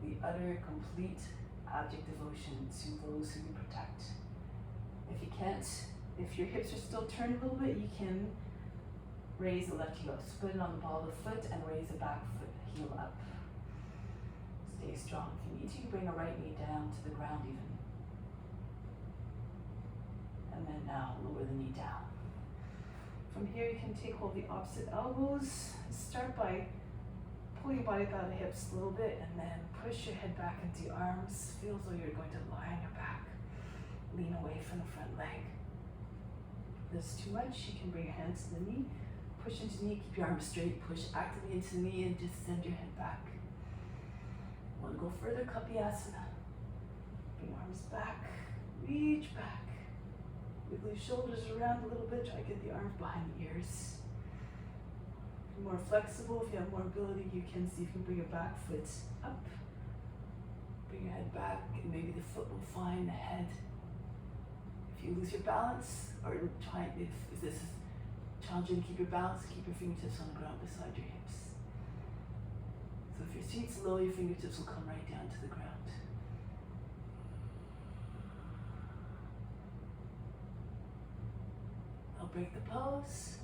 the utter, complete, abject devotion to those who you protect. If you can't, if your hips are still turned a little bit, you can raise the left heel up, split it on the ball of the foot, and raise the back foot heel up. Stay strong. If you need to, you can bring the right knee down to the ground even. And then now lower the knee down. From here, you can take hold of the opposite elbows. Start by pull your body out of the hips a little bit and then push your head back into your arms. Feel as though you're going to lie on your back. Lean away from the front leg. If this is too much, you can bring your hands to the knee, push into the knee, keep your arms straight, push actively into the knee and just send your head back. Want to go further? Kapiyasana. Bring arms back, reach back. Wiggle your shoulders around a little bit, try to get the arms behind the ears. More flexible, if you have more ability, you can see if you can bring your back foot up. Bring your head back, and maybe the foot will find the head. If you lose your balance, or try, if this is challenging to keep your balance, keep your fingertips on the ground beside your hips. So if your seat's low, your fingertips will come right down to the ground. I'll break the pose.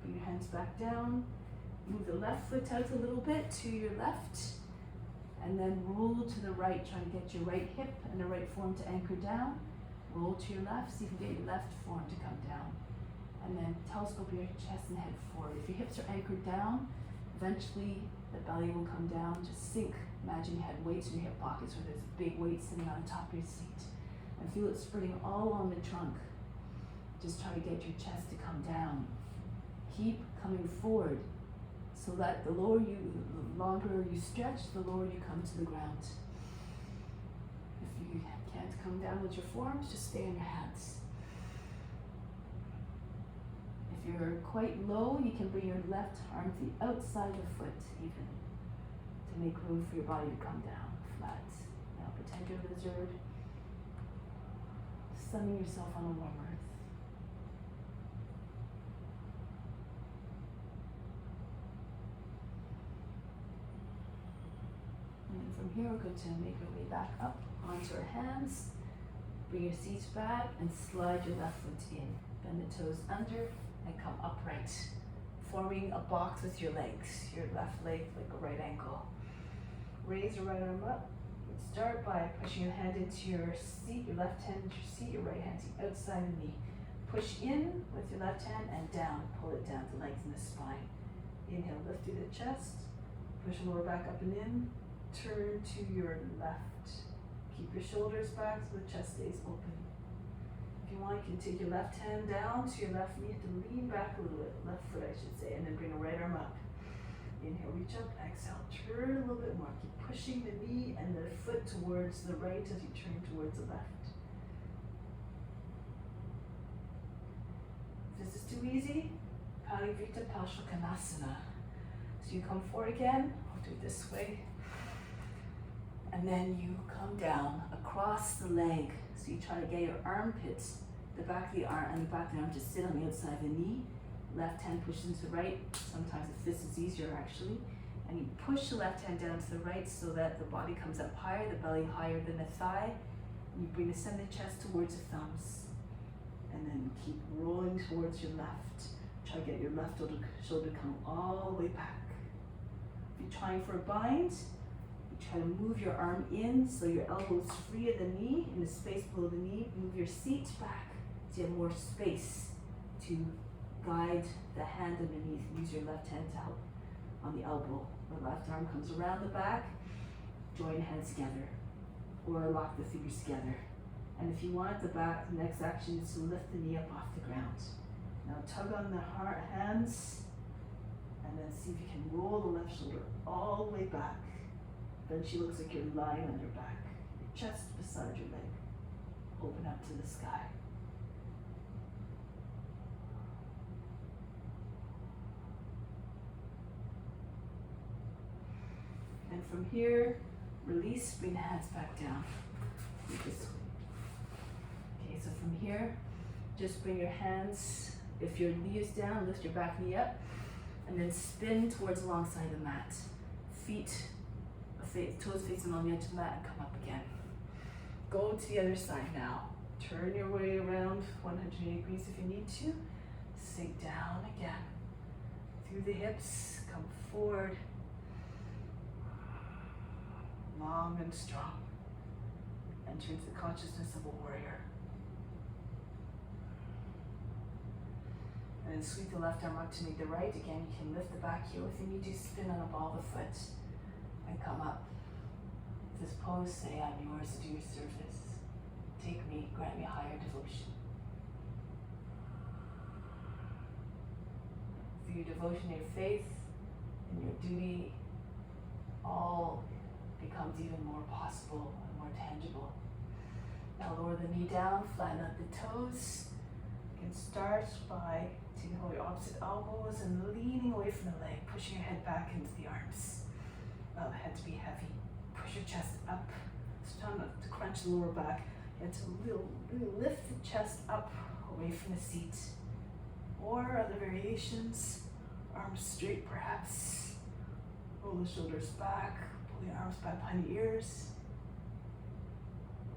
Bring your hands back down. Move the left foot out a little bit to your left. And then roll to the right, trying to get your right hip and the right form to anchor down. Roll to your left, so you can get your left form to come down. And then telescope your chest and head forward. If your hips are anchored down, eventually the belly will come down. Just sink. Imagine you had weights in your hip pockets, where there's a big weight sitting on top of your seat. And feel it spreading all along the trunk. Just try to get your chest to come down. Keep coming forward, so that the longer you stretch, the lower you come to the ground. If you can't come down with your forearms, just stay on your hands. If you're quite low, you can bring your left arm to the outside of the foot even, to make room for your body to come down flat. Now pretend you're a lizard, sunning yourself on a warm earth. And from here, we're going to make our way back up onto our hands. Bring your seats back and slide your left foot in. Bend the toes under and come upright, forming a box with your legs. Your left leg like a right ankle. Raise your right arm up. Start by pushing your hand into your seat, your left hand into your seat, your right hand to the outside of the knee. Push in with your left hand and down. Pull it down, the legs and the spine. Inhale, lift through the chest. Push the lower back up and in. Turn to your left. Keep your shoulders back so the chest stays open. If you want, you can take your left hand down to your left knee to lean back a little bit, left foot I should say, and then bring the right arm up. Inhale, reach up, exhale, turn a little bit more. Keep pushing the knee and the foot towards the right as you turn towards the left. If this is too easy, Parivrita Karmasana. So you come forward again, I'll do it this way. And then you come down across the leg. So you try to get your armpits, the back of the arm, and the back of the arm to sit on the outside of the knee. Left hand pushes into the right. Sometimes if this is easier actually. And you push the left hand down to the right so that the body comes up higher, the belly higher than the thigh. And you bring the center of the chest towards the thumbs. And then keep rolling towards your left. Try to get your left shoulder to come all the way back. If you're trying for a bind, you try to move your arm in so your elbow is free of the knee, in the space below the knee. Move your seat back so you have more space to guide the hand underneath. Use your left hand to help on the elbow. The left arm comes around the back. Join hands together or lock the fingers together. And if you want, the next action is to lift the knee up off the ground. Now tug on the hands and then see if you can roll the left shoulder all the way back. Eventually looks like you're lying on your back. Your chest beside your leg. Open up to the sky. And from here, release, bring the hands back down. This way. Okay, so from here, just bring your hands, if your knee is down, lift your back knee up, and then spin towards alongside the mat. Toes facing on the edge of the mat and come up again. Go to the other side now. Turn your way around 180 degrees if you need to. Sink down again. Through the hips, come forward. Long and strong. Enter into the consciousness of a warrior. And then sweep the left arm up to meet the right. Again, you can lift the back heel if you need to. Spin on a ball of the foot and come up. This pose, say, I'm yours to do your service. Take me, grant me higher devotion. Through your devotion, your faith, and your duty, all becomes even more possible and more tangible. Now lower the knee down, flatten out the toes. You can start by taking hold of your opposite elbows and leaning away from the leg, pushing your head back into the arms. Allow the head to be heavy. Push your chest up. It's trying not to crunch the lower back. You have to really lift the chest up away from the seat. Or other variations, arms straight perhaps. Roll the shoulders back, pull your arms back behind the ears.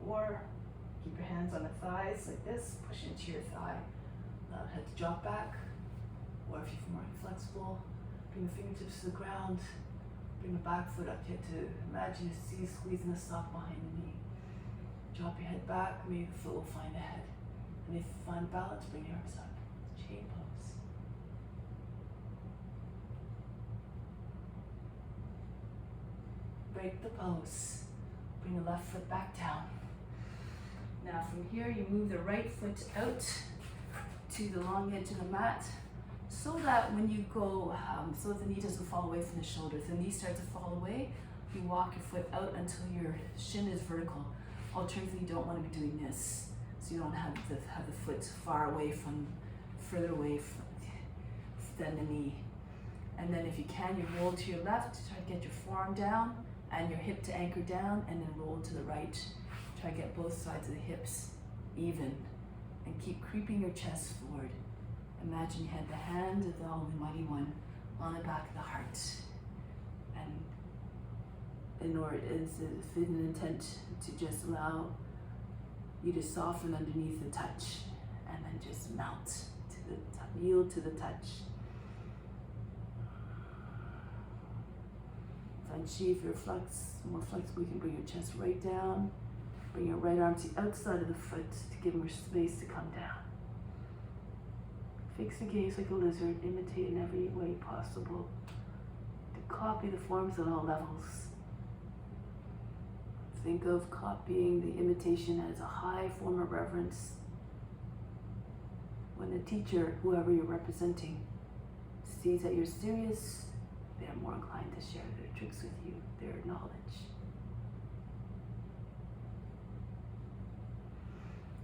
Or keep your hands on the thighs like this, push into your thigh. Allow the head to drop back. Or if you're more flexible, bring the fingertips to the ground. Bring the back foot up. You have to imagine you see squeezing the sock behind the knee. Drop your head back, maybe the foot will find the head. And if you find balance, bring your arms up. Chain pose. Break the pose. Bring the left foot back down. Now from here, you move the right foot out to the long edge of the mat, so that when you go, so that the knee doesn't fall away from the shoulder. If the knee starts to fall away, you walk your foot out until your shin is vertical. Alternatively, you don't want to be doing this, so you don't have the foot further away than the knee. And then if you can, you roll to your left, try to get your forearm down and your hip to anchor down, and then roll to the right. Try to get both sides of the hips even, and keep creeping your chest forward. Imagine you had the hand of the Almighty One on the back of the heart. And in order, it's an intent to just allow you to soften underneath the touch and then just melt to the top, yield to the touch. Find chi, if you're more flexible, you can bring your chest right down. Bring your right arm to the outside of the foot to give more space to come down. Fix the gaze like a lizard, imitate in every way possible. To copy the forms at all levels. Think of copying the imitation as a high form of reverence. When a teacher, whoever you're representing, sees that you're serious, they're more inclined to share their tricks with you, their knowledge.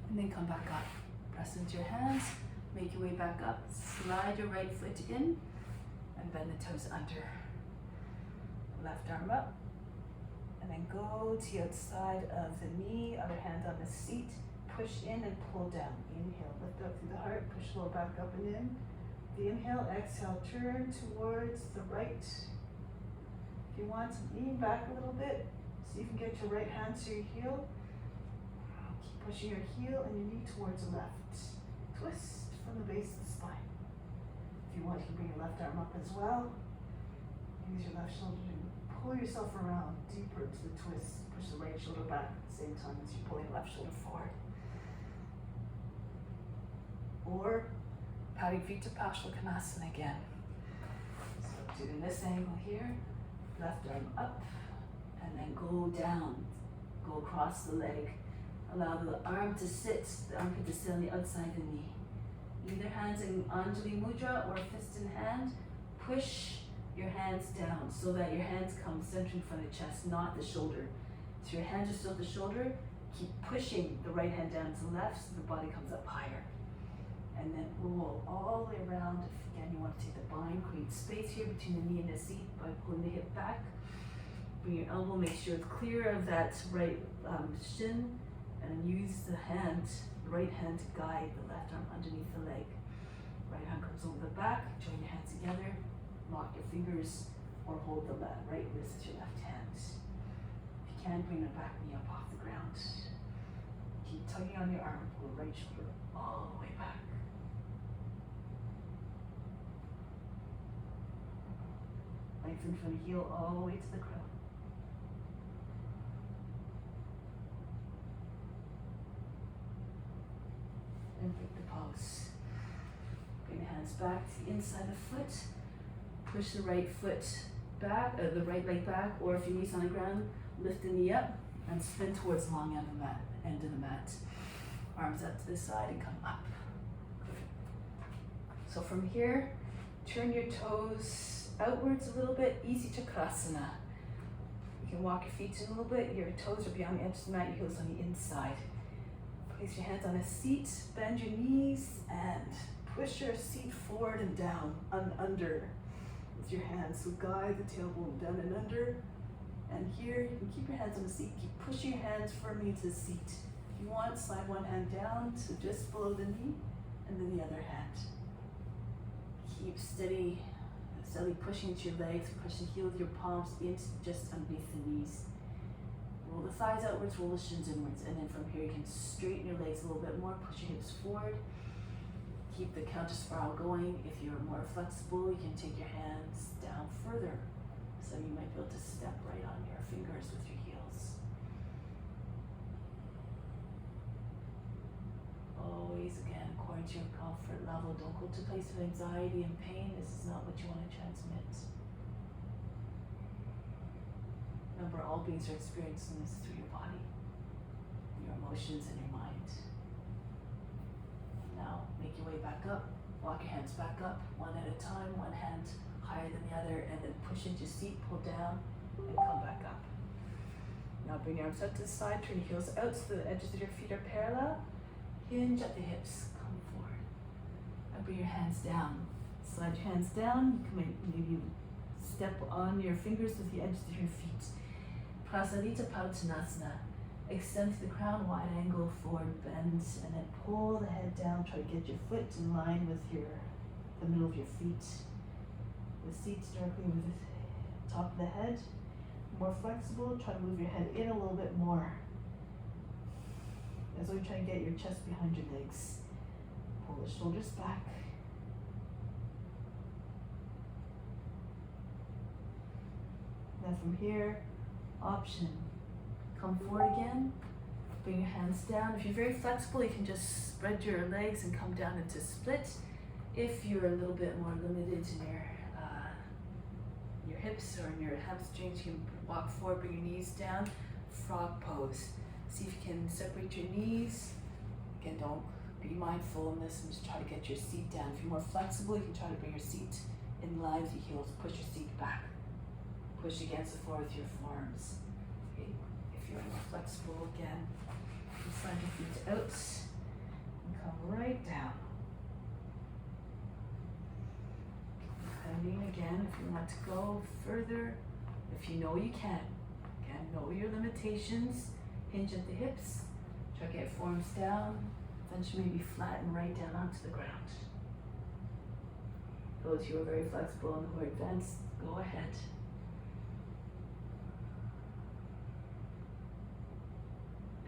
And then come back up. Press into your hands, make your way back up, slide your right foot in, and bend the toes under. Left arm up, and then go to the outside of the knee, other hand on the seat, push in and pull down. Inhale, lift up through the heart, push low back up and in. The inhale, exhale, turn towards the right. If you want to lean back a little bit, so you can get your right hand to your heel. Keep pushing your heel and your knee towards the left. Twist from the base of the spine. If you want, you can bring your left arm up as well. Use your left shoulder to pull yourself around deeper to the twist. Push the right shoulder back at the same time as you're pulling the left shoulder forward. Or patting feet to Karmasana again. So doing this angle here, left arm up, and then go down. Go across the leg. Allow the arm to sit, the armpit to sit on the outside of the knee. Either hands in Untitled Mudra or fist in hand. Push your hands down so that your hands come center in front of the chest, not the shoulder. So your hands are still at the shoulder. Keep pushing the right hand down to the left so the body comes up higher. And then roll all the way around. If again you want to take the bind, create space here between the knee and the seat by pulling the hip back. Bring your elbow, make sure it's clear of that right shin, and use the hand, the right hand to guide the left arm underneath the leg. Right hand comes over the back, join your hands together, lock your fingers, or hold the right wrist as your left hand. If you can, bring the back knee up off the ground. Keep tugging on your arm, pull the right shoulder all the way back. Lengthen from the heel all the way to the crown. And break the pose. Bring the hands back to the inside of the foot. Push the right foot back, the right leg back, or if your knee's on the ground, lift the knee up and spin towards the long end of the mat. Arms up to the side and come up. So from here, turn your toes outwards a little bit, easy Chaturanga. You can walk your feet in a little bit, your toes are beyond the edge of the mat, your heels on the inside. Place your hands on a seat, bend your knees, and push your seat forward and down, under with your hands. So guide the tailbone down and under. And here, you can keep your hands on the seat, keep pushing your hands firmly into the seat. If you want, slide one hand down to just below the knee, and then the other hand. Keep steadily pushing into your legs, push the heel with your palms into just underneath the knees. Roll the thighs outwards, roll the shins inwards, and then from here you can straighten your legs a little bit more, push your hips forward. Keep the counter spiral going. If you're more flexible, you can take your hands down further. So you might be able to step right on your fingers with your heels. Always, again, according to your comfort level. Don't go to a place of anxiety and pain. This is not what you want to transmit. Remember, all beings are experiencing this through your body, your emotions, and your mind. Now, make your way back up. Walk your hands back up, one at a time, one hand higher than the other, and then push into your seat, pull down, and come back up. Now bring your arms out to the side, turn your heels out so the edges of your feet are parallel. Hinge at the hips, come forward. And bring your hands down. Slide your hands down, maybe step on your fingers with the edges of your feet. Prasarita Padottanasana. Extend to the crown, wide angle, forward bend, and then pull the head down. Try to get your foot in line with the middle of your feet. The seat directly with the top of the head. More flexible, try to move your head in a little bit more. As though you're trying to get your chest behind your legs. Pull the shoulders back. Then from here, option. Come forward again, bring your hands down. If you're very flexible, you can just spread your legs and come down into split. If you're a little bit more limited in your hips or in your hamstrings, you can walk forward, bring your knees down. frog pose. See if you can separate your knees. Again, don't be mindful in this and just try to get your seat down. If you're more flexible, you can try to bring your seat in line with your heels. Push your seat back. Push against the floor with your forearms. Okay. If you're more flexible, again, you slide your feet out and come right down. Depending again, if you want to go further, if you know you can. Again, know your limitations. Hinge at the hips. Try to get forearms down. Eventually maybe flatten right down onto the ground. Those who are very flexible and who are advanced, go ahead.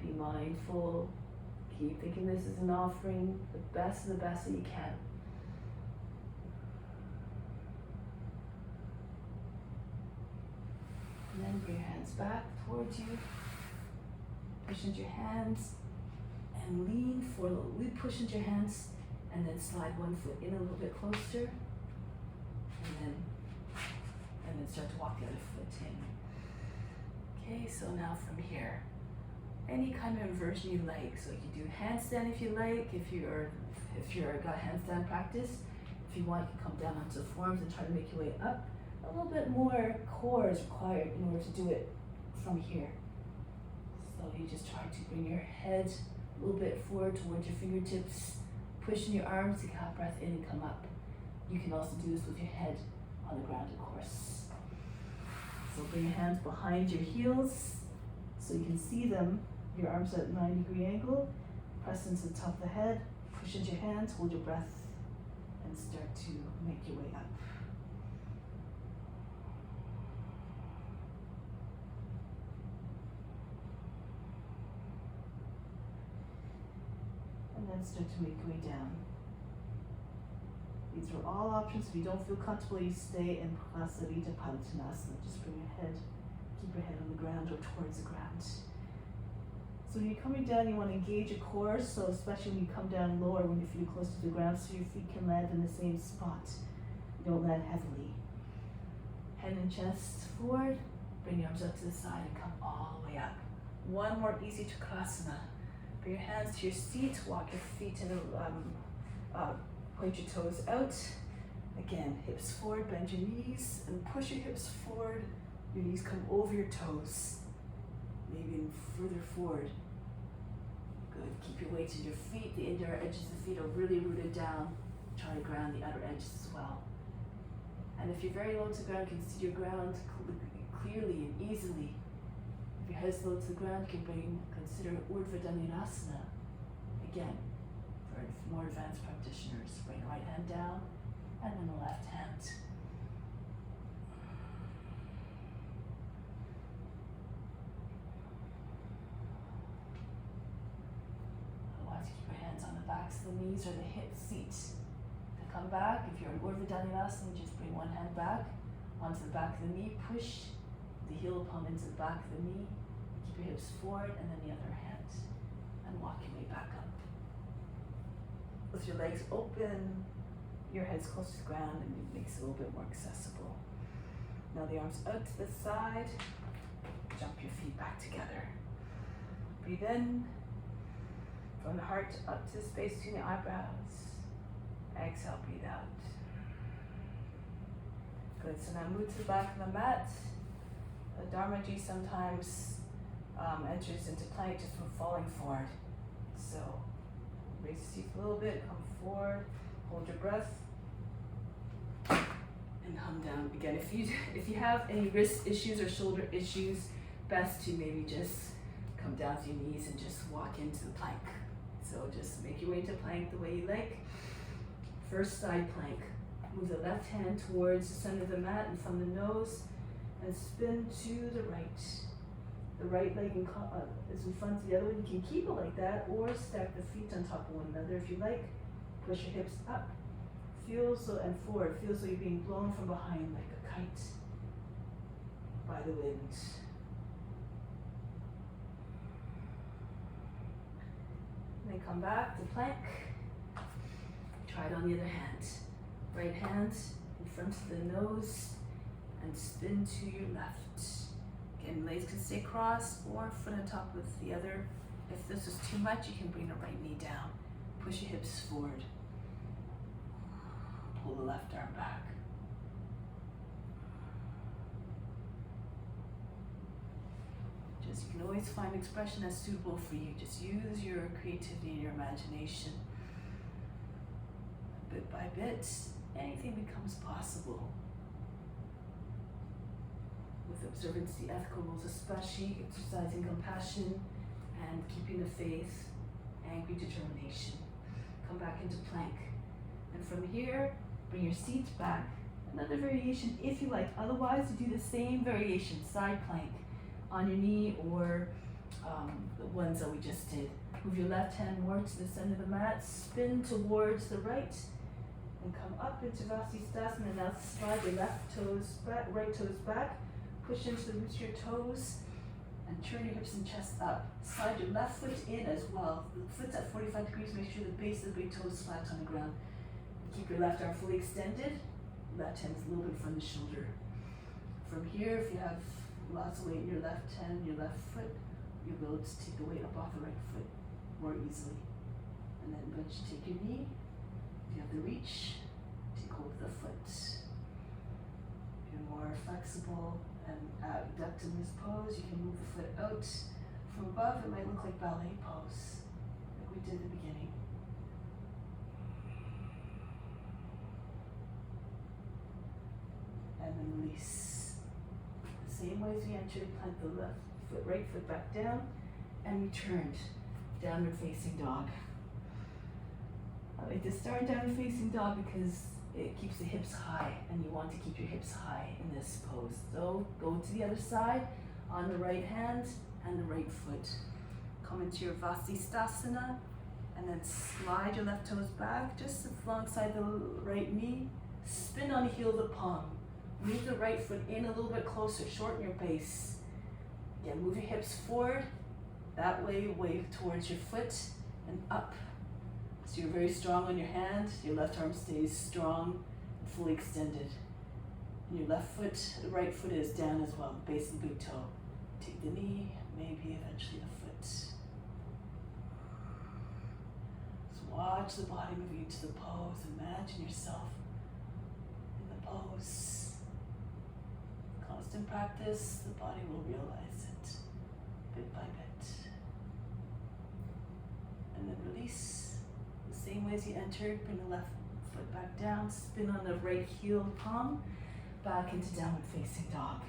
Be mindful. Keep thinking this is an offering, the best of the best that you can. And then bring your hands back towards you. Push into your hands and lean forward. Push into your hands and then slide one foot in a little bit closer. And then start to walk the other foot in. Okay, so now from here, any kind of inversion you like. So you can do handstand if you like, if you're got handstand practice. If you want, you can come down onto the forearms and try to make your way up. A little bit more core is required in order to do it from here. So you just try to bring your head a little bit forward towards your fingertips, pushing your arms to get a breath in and come up. You can also do this with your head on the ground, of course. So bring your hands behind your heels so you can see them. Your arms at a 90-degree angle. Press into the top of the head, push into your hands, hold your breath, and start to make your way up. And then start to make your way down. These are all options. If you don't feel comfortable, you stay in Prasarita Padottanasana. Just bring your head, keep your head on the ground or towards the ground. So when you're coming down, you want to engage your core, so especially when you come down lower, when your feet are close to the ground, so your feet can land in the same spot. You don't land heavily. Head and chest forward, bring your arms up to the side and come all the way up. One more easy Chakrasana. Bring your hands to your seat, walk your feet in point your toes out. Again, hips forward, bend your knees, and push your hips forward. Your knees come over your toes, maybe further forward. Good, keep your weight in your feet. The inner edges of the feet are really rooted down. Try to ground the outer edges as well. And if you're very low to the ground, you can see your ground clearly and easily. If your head's low to the ground, you can consider Urdhva Dhanurasana. Again, for more advanced practitioners, bring the right hand down and then the left hand. Otherwise, keep your hands on the backs of the knees or the hip seat. To come back, if you're in Urdhva Dhanurasana, just bring one hand back onto the back of the knee, push the heel palm into the back of the knee, keep your hips forward, and then the other hand, and walk your way back up. With your legs open, your head's close to the ground, and it makes it a little bit more accessible. Now the arms out to the side, jump your feet back together. Breathe in, from the heart up to the space between the eyebrows. Exhale, breathe out. Good, so now move to the back of the mat. The Dharmaji sometimes enters into plank just from falling forward. So raise the seat a little bit, come forward, hold your breath, and come down. Again, if you have any wrist issues or shoulder issues, best to maybe just come down to your knees and just walk into the plank. So just make your way to plank the way you like. First side plank. Move the left hand towards the center of the mat and from the nose, and spin to the right. The right leg is in front of the other one. You can keep it like that or stack the feet on top of one another if you like. Push your hips up. And forward. Feel so you're being blown from behind like a kite by the wind. And then come back to plank. Try it on the other hand. Right hand in front of the nose and spin to your left. Again, legs can stay crossed or foot on top with the other. If this is too much, you can bring the right knee down. Push your hips forward. Pull the left arm back. Just, you can always find expression that's suitable for you. Just use your creativity and your imagination. Bit by bit, anything becomes possible. With observance, the ethical rules, especially exercising compassion and keeping the faith, angry determination. Come back into plank. And from here, bring your seat back. Another variation if you like. Otherwise, you do the same variation, side plank, on your knee or the ones that we just did. Move your left hand more to the center of the mat, spin towards the right, and come up into Vasisthasana. Now slide your left toes back, right toes back, push into the roots of your toes, and turn your hips and chest up. Slide your left foot in as well. The foot's at 45 degrees, make sure the base of the big toe is flat on the ground. Keep your left arm fully extended, left hand is a little bit from the shoulder. From here, if you have lots of weight in your left hand, your left foot, you'll be able to take the weight up off the right foot more easily. And then once you take your knee, if you have the reach, take hold of the foot. If you're more flexible and abduct in this pose, you can move the foot out. From above, it might look like ballet pose, like we did at the beginning. And then release. The same way as we entered, plant the left foot, right foot back down, and returned. Downward facing dog. I like to start downward facing dog because it keeps the hips high, and you want to keep your hips high in this pose. So go to the other side on the right hand and the right foot. Come into your Vasisthasana, and then slide your left toes back just alongside the right knee. Spin on the heel of the palm. Move the right foot in a little bit closer, shorten your base. Again, move your hips forward, that way, wave towards your foot and up. So you're very strong on your hand, your left arm stays strong and fully extended. And your left foot, the right foot is down as well, base of the big toe. Take the knee, maybe eventually the foot. So watch the body moving into the pose, imagine yourself in the pose. Constant practice, the body will realize it, bit by bit. And then release, the same way as you entered, bring the left foot back down, spin on the right heel palm, back into downward facing dog.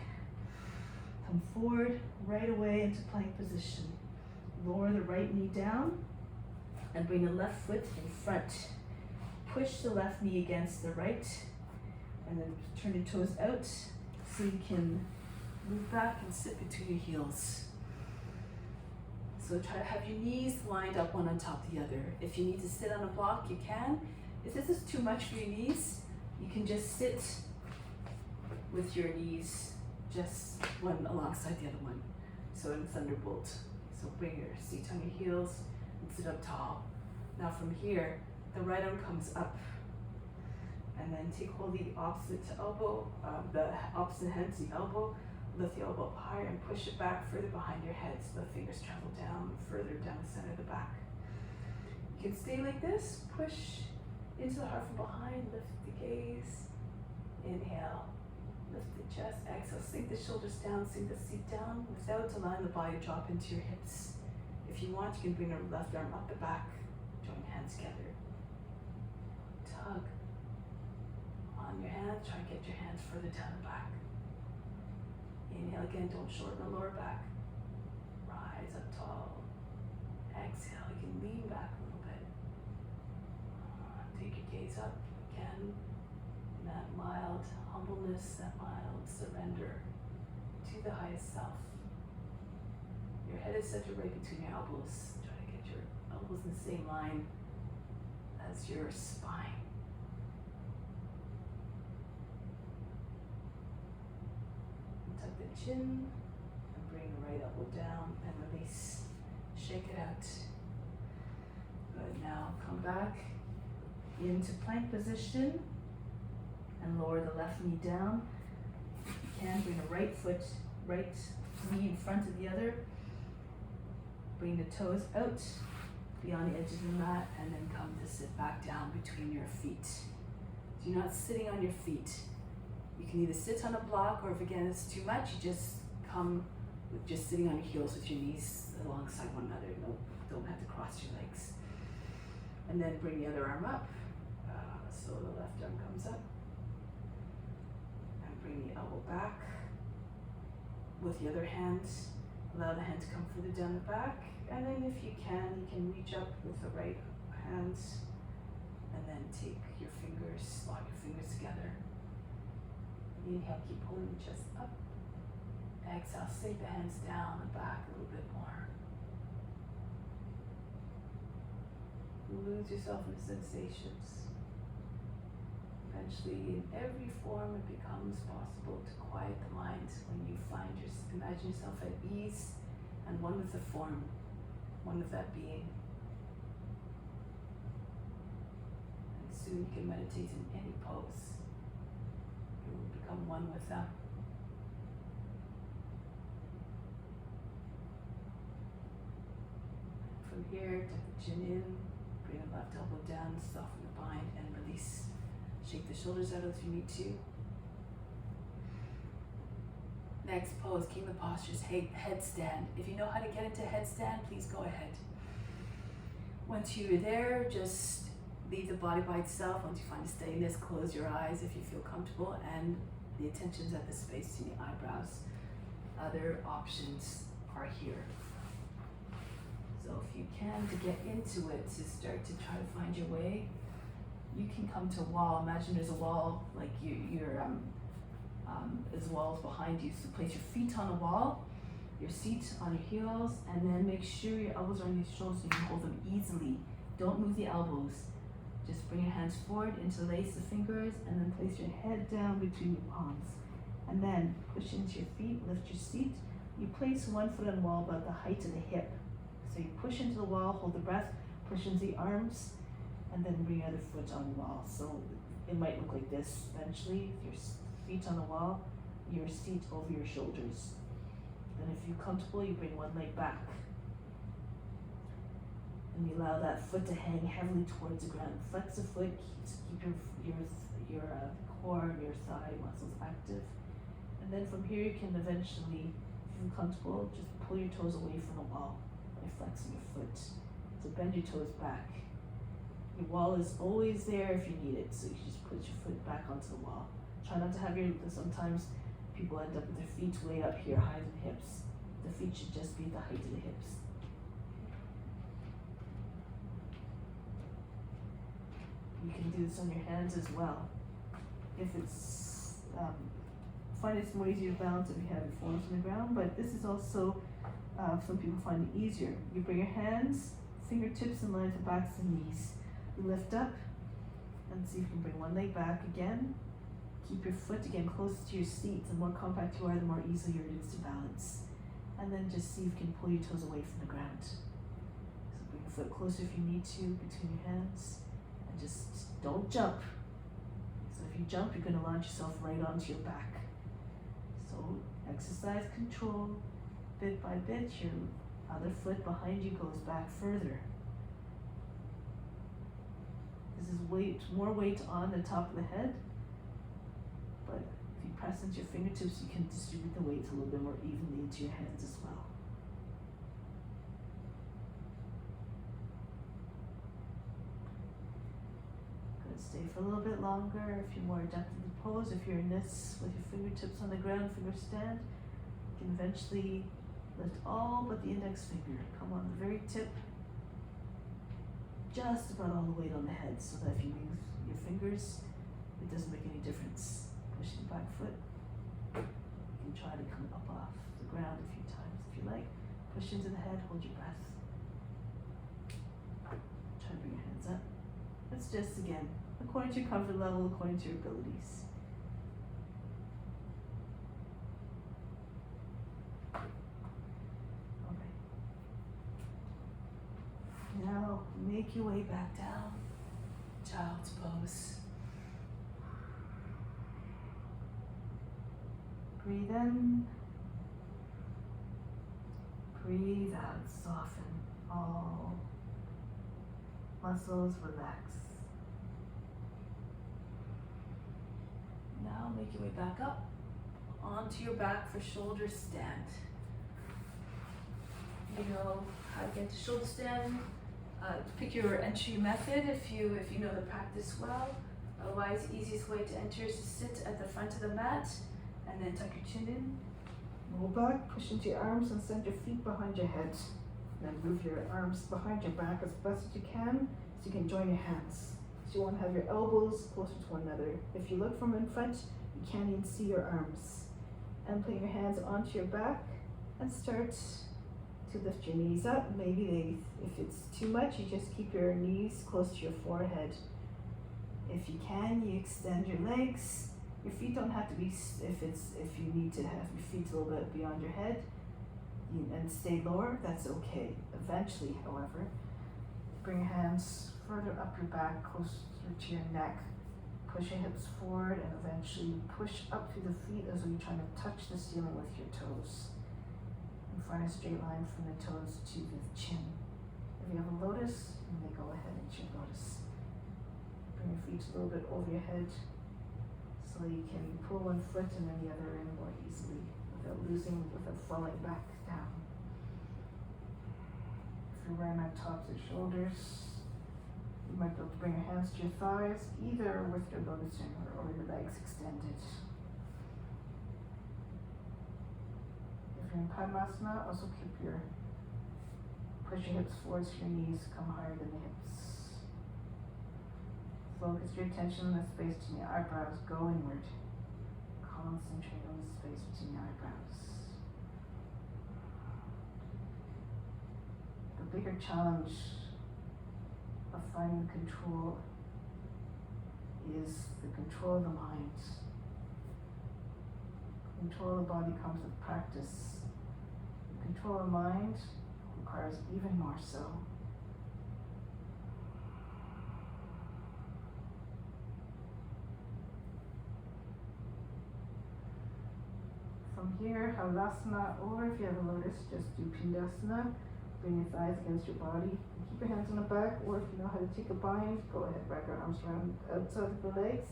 Come forward, right away into plank position. Lower the right knee down, and bring the left foot in front. Push the left knee against the right, and then turn your toes out, so you can move back and sit between your heels. So try to have your knees lined up one on top of the other. If you need to sit on a block, you can. If this is too much for your knees, you can just sit with your knees just one alongside the other one. So in Thunderbolt. So bring your seat on your heels and sit up tall. Now from here, the right arm comes up. And then take hold of the opposite elbow, the opposite hand to the elbow, lift the elbow up higher and push it back further behind your head so the fingers travel down, further down the center of the back. You can stay like this, push into the heart from behind, lift the gaze, inhale, lift the chest, exhale, sink the shoulders down, sink the seat down without allowing the body to drop into your hips. If you want, you can bring the left arm up the back, join hands together. Tug on your hands, try to get your hands further down the back. Inhale again, don't shorten the lower back. Rise up tall. Exhale, you can lean back a little bit. Take your gaze up again. In that mild humbleness, that mild surrender to the highest self. Your head is centered right between your elbows. Try to get your elbows in the same line as your spine. Tuck the chin and bring the right elbow down and release. Shake it out. Good. Now come back into plank position and lower the left knee down. If you can, bring the right foot right knee in front of the other. Bring the toes out beyond the edges of the mat, and then come to sit back down between your feet. So you're not sitting on your feet. You can either sit on a block, or if again it's too much, you just come with just sitting on your heels with your knees alongside one another. No, don't have to cross your legs. And then bring the other arm up. So the left arm comes up. And bring the elbow back. With the other hand, allow the hand to come further down the back. And then if you can reach up with the right hand. And then take your fingers, lock your fingers together. Inhale, keep pulling the chest up. Exhale, sink the hands down and back a little bit more. Lose yourself in the sensations. Eventually, in every form, it becomes possible to quiet the mind when you imagine yourself at ease and one with the form, one with that being. And soon you can meditate in any pose. You will become one with them. From here, tuck the chin in, bring the left elbow down, soften the bind, and release. Shake the shoulders out if you need to. Next pose, keep the postures, headstand. If you know how to get into headstand, please go ahead. Once you're there, just leave the body by itself. Once you find a steadiness, close your eyes if you feel comfortable, and the attention's at the space in the eyebrows. Other options are here. So if you can, to get into it, to start to try to find your way, you can come to a wall. Imagine there's a wall, like there's walls behind you. So place your feet on a wall, your seat on your heels, and then make sure your elbows are on your shoulders so you can hold them easily. Don't move the elbows. Just bring your hands forward, interlace the fingers, and then place your head down between your palms. And then push into your feet, lift your seat. You place one foot on the wall about the height of the hip. So you push into the wall, hold the breath, push into the arms, and then bring your other foot on the wall. So it might look like this eventually. Your feet on the wall, your seat over your shoulders. Then if you're comfortable, you bring one leg back. And you allow that foot to hang heavily towards the ground. Flex the foot, keep your core and your thigh muscles active. And then from here you can eventually, if you're comfortable, just pull your toes away from the wall by flexing your foot. So bend your toes back. Your wall is always there if you need it, so you just put your foot back onto the wall. Try not to have sometimes people end up with their feet way up here, higher than hips. The feet should just be at the height of the hips. You can do this on your hands as well. If it's, find it's more easier to balance if you have your forearms on the ground, but this is also, some people find it easier. You bring your hands, fingertips in line with the backs of the knees. You lift up and see if you can bring one leg back again. Keep your foot again close to your seat. The more compact you are, the more easier it is to balance. And then just see if you can pull your toes away from the ground. So bring your foot closer if you need to between your hands. And just don't jump. So if you jump, you're going to launch yourself right onto your back. So exercise control. Bit by bit, your other foot behind you goes back further. This is more weight on the top of the head. But if you press into your fingertips, you can distribute the weight a little bit more evenly into your hands as well. Good, stay for a little bit longer if you're more adept in the pose. If you're in this with your fingertips on the ground, finger stand, you can eventually lift all but the index finger. Come on the very tip, just about all the weight on the head, so that if you move your fingers, it doesn't make any difference. Push the back foot. You can try to come up off the ground a few times if you like. Push into the head, hold your breath. Try to bring your hands up. It's just, again, according to your comfort level, according to your abilities. Now, make your way back down, child's pose. Breathe in, Breathe out, soften. All muscles relax. Now make your way back up onto your back for shoulder stand. You know how to get to shoulder stand. Pick your entry method if you know the practice well. Otherwise, the easiest way to enter is to sit at the front of the mat and then tuck your chin in. Roll back, push into your arms and send your feet behind your head. Then move your arms behind your back as best as you can so you can join your hands. So you want to have your elbows closer to one another. If you look from in front, you can't even see your arms. And put your hands onto your back and start to lift your knees up. Maybe if it's too much, you just keep your knees close to your forehead. If you can, you extend your legs. Your feet don't have to be, if you need to have your feet a little bit beyond your head and stay lower, that's okay. Eventually, however, bring your hands further up your back, closer to your neck. Push your hips forward and eventually push up through the feet as though you're trying to touch the ceiling with your toes. And find a straight line from the toes to the chin. If you have a lotus, you may go ahead and your lotus. Bring your feet a little bit over your head so you can pull one foot and then the other in more easily without falling back down. If you're wearing on tops or shoulders, you might be able to bring your hands to your thighs, either with your lotus or your legs extended. If you're in Karmasana, also push your hips forward so your knees come higher than the hips. Focus your attention on the space between your eyebrows. Go inward. Concentrate on the space between your eyebrows. The bigger challenge of finding control is the control of the mind. Control of the body comes with practice. The control of the mind requires even more so. From here, Halasana, or if you have a lotus, just do Pindasana. Bring your thighs against your body. Keep your hands on the back, or if you know how to take a bind, go ahead, wrap your arms around outside of the legs.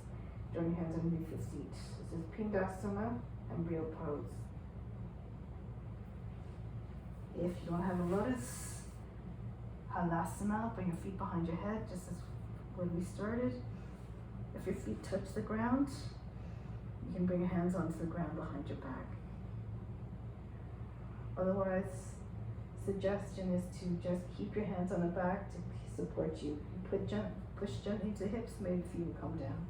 Join your hands underneath the feet. This is Pindasana, embryo pose. If you don't have a lotus, Halasana, bring your feet behind your head, just as when we started. If your feet touch the ground, you can bring your hands onto the ground behind your back. Otherwise, suggestion is to just keep your hands on the back to support you. Push gently to the hips, maybe the feet will come down.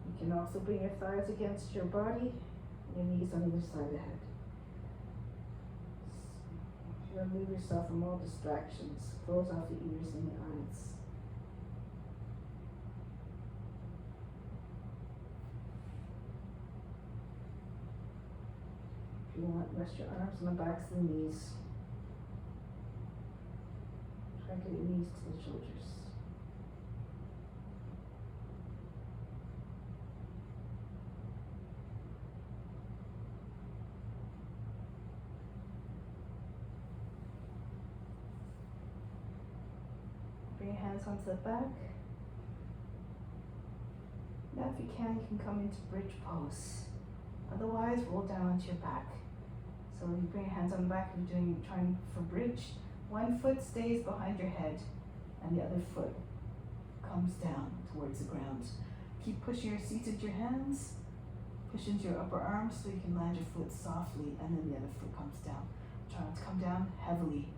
You can also bring your thighs against your body and your knees on either side of the head. Remove yourself from all distractions. Close off the ears and the eyes. If you want, rest your arms on the backs of the knees. Try to get your knees to the shoulders. Bring your hands onto the back. Now if you can come into bridge pose. Otherwise, roll down onto your back. So you bring your hands on the back, you're trying for bridge. One foot stays behind your head and the other foot comes down towards the ground. Keep pushing your seat into your hands. Push into your upper arms so you can land your foot softly and then the other foot comes down. Try not to come down heavily.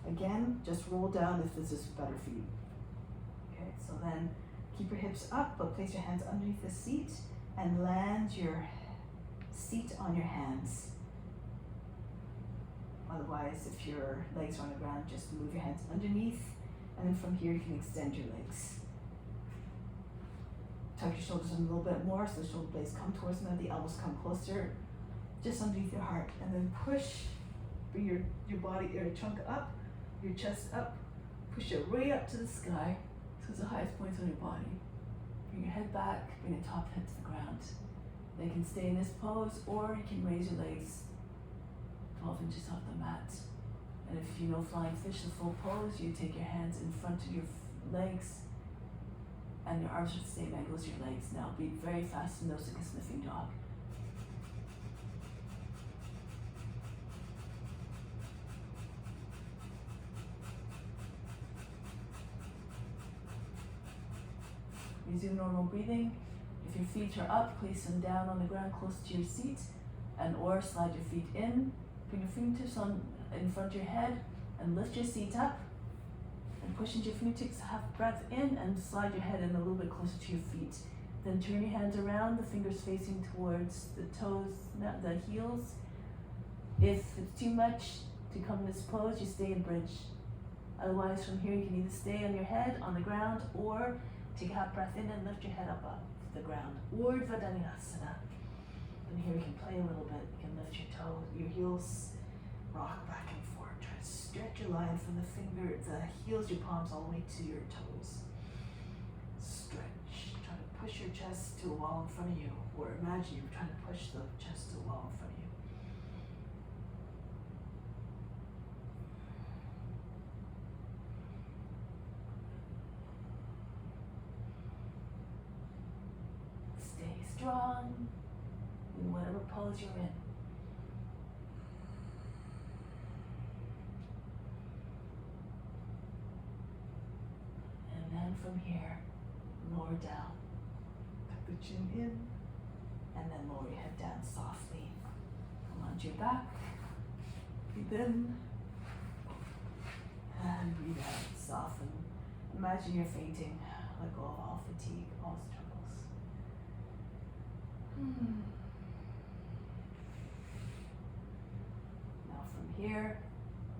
Again, just roll down if this is better for you. Okay, so then keep your hips up, but place your hands underneath the seat and land your seat on your hands. Otherwise, if your legs are on the ground, just move your hands underneath, and then from here you can extend your legs. Tuck your shoulders in a little bit more so the shoulder blades come towards them, the elbows come closer, just underneath your heart, and then push, bring your body, your trunk up, your chest up, push it way up to the sky, so it's the highest points on your body. Bring your head back, bring the top head to the ground. They can stay in this pose, or you can raise your legs 12 inches off the mat. And if you know flying fish, the full pose, you take your hands in front of your legs and your arms are at the same angle as your legs. Now breathe very fast and nose like a sniffing dog. Resume normal breathing. If your feet are up, place them down on the ground close to your seat, and or slide your feet in. Bring your fingertips on in front of your head and lift your seat up. And push into your fingertips, have breath in and slide your head in a little bit closer to your feet. Then turn your hands around, the fingers facing towards the toes, the heels. If it's too much to come in this pose, you stay in bridge. Otherwise, from here you can either stay on your head on the ground or take a half breath in and lift your head up to the ground. Urdhva Dhanurasana. And here you can play a little bit. You can lift your toes, your heels, rock back and forth. Try to stretch your line from the heels, your palms all the way to your toes. Stretch. Try to push your chest to a wall in front of you, or imagine you're trying to push the chest to a wall in front of you. Stay strong in whatever pose you're in. And then from here, lower down. Tuck the chin in, and then lower your head down softly. Come onto your back. Breathe in, and breathe out. Soften. Imagine you're fainting. Let go of all fatigue, all struggles. Now from here,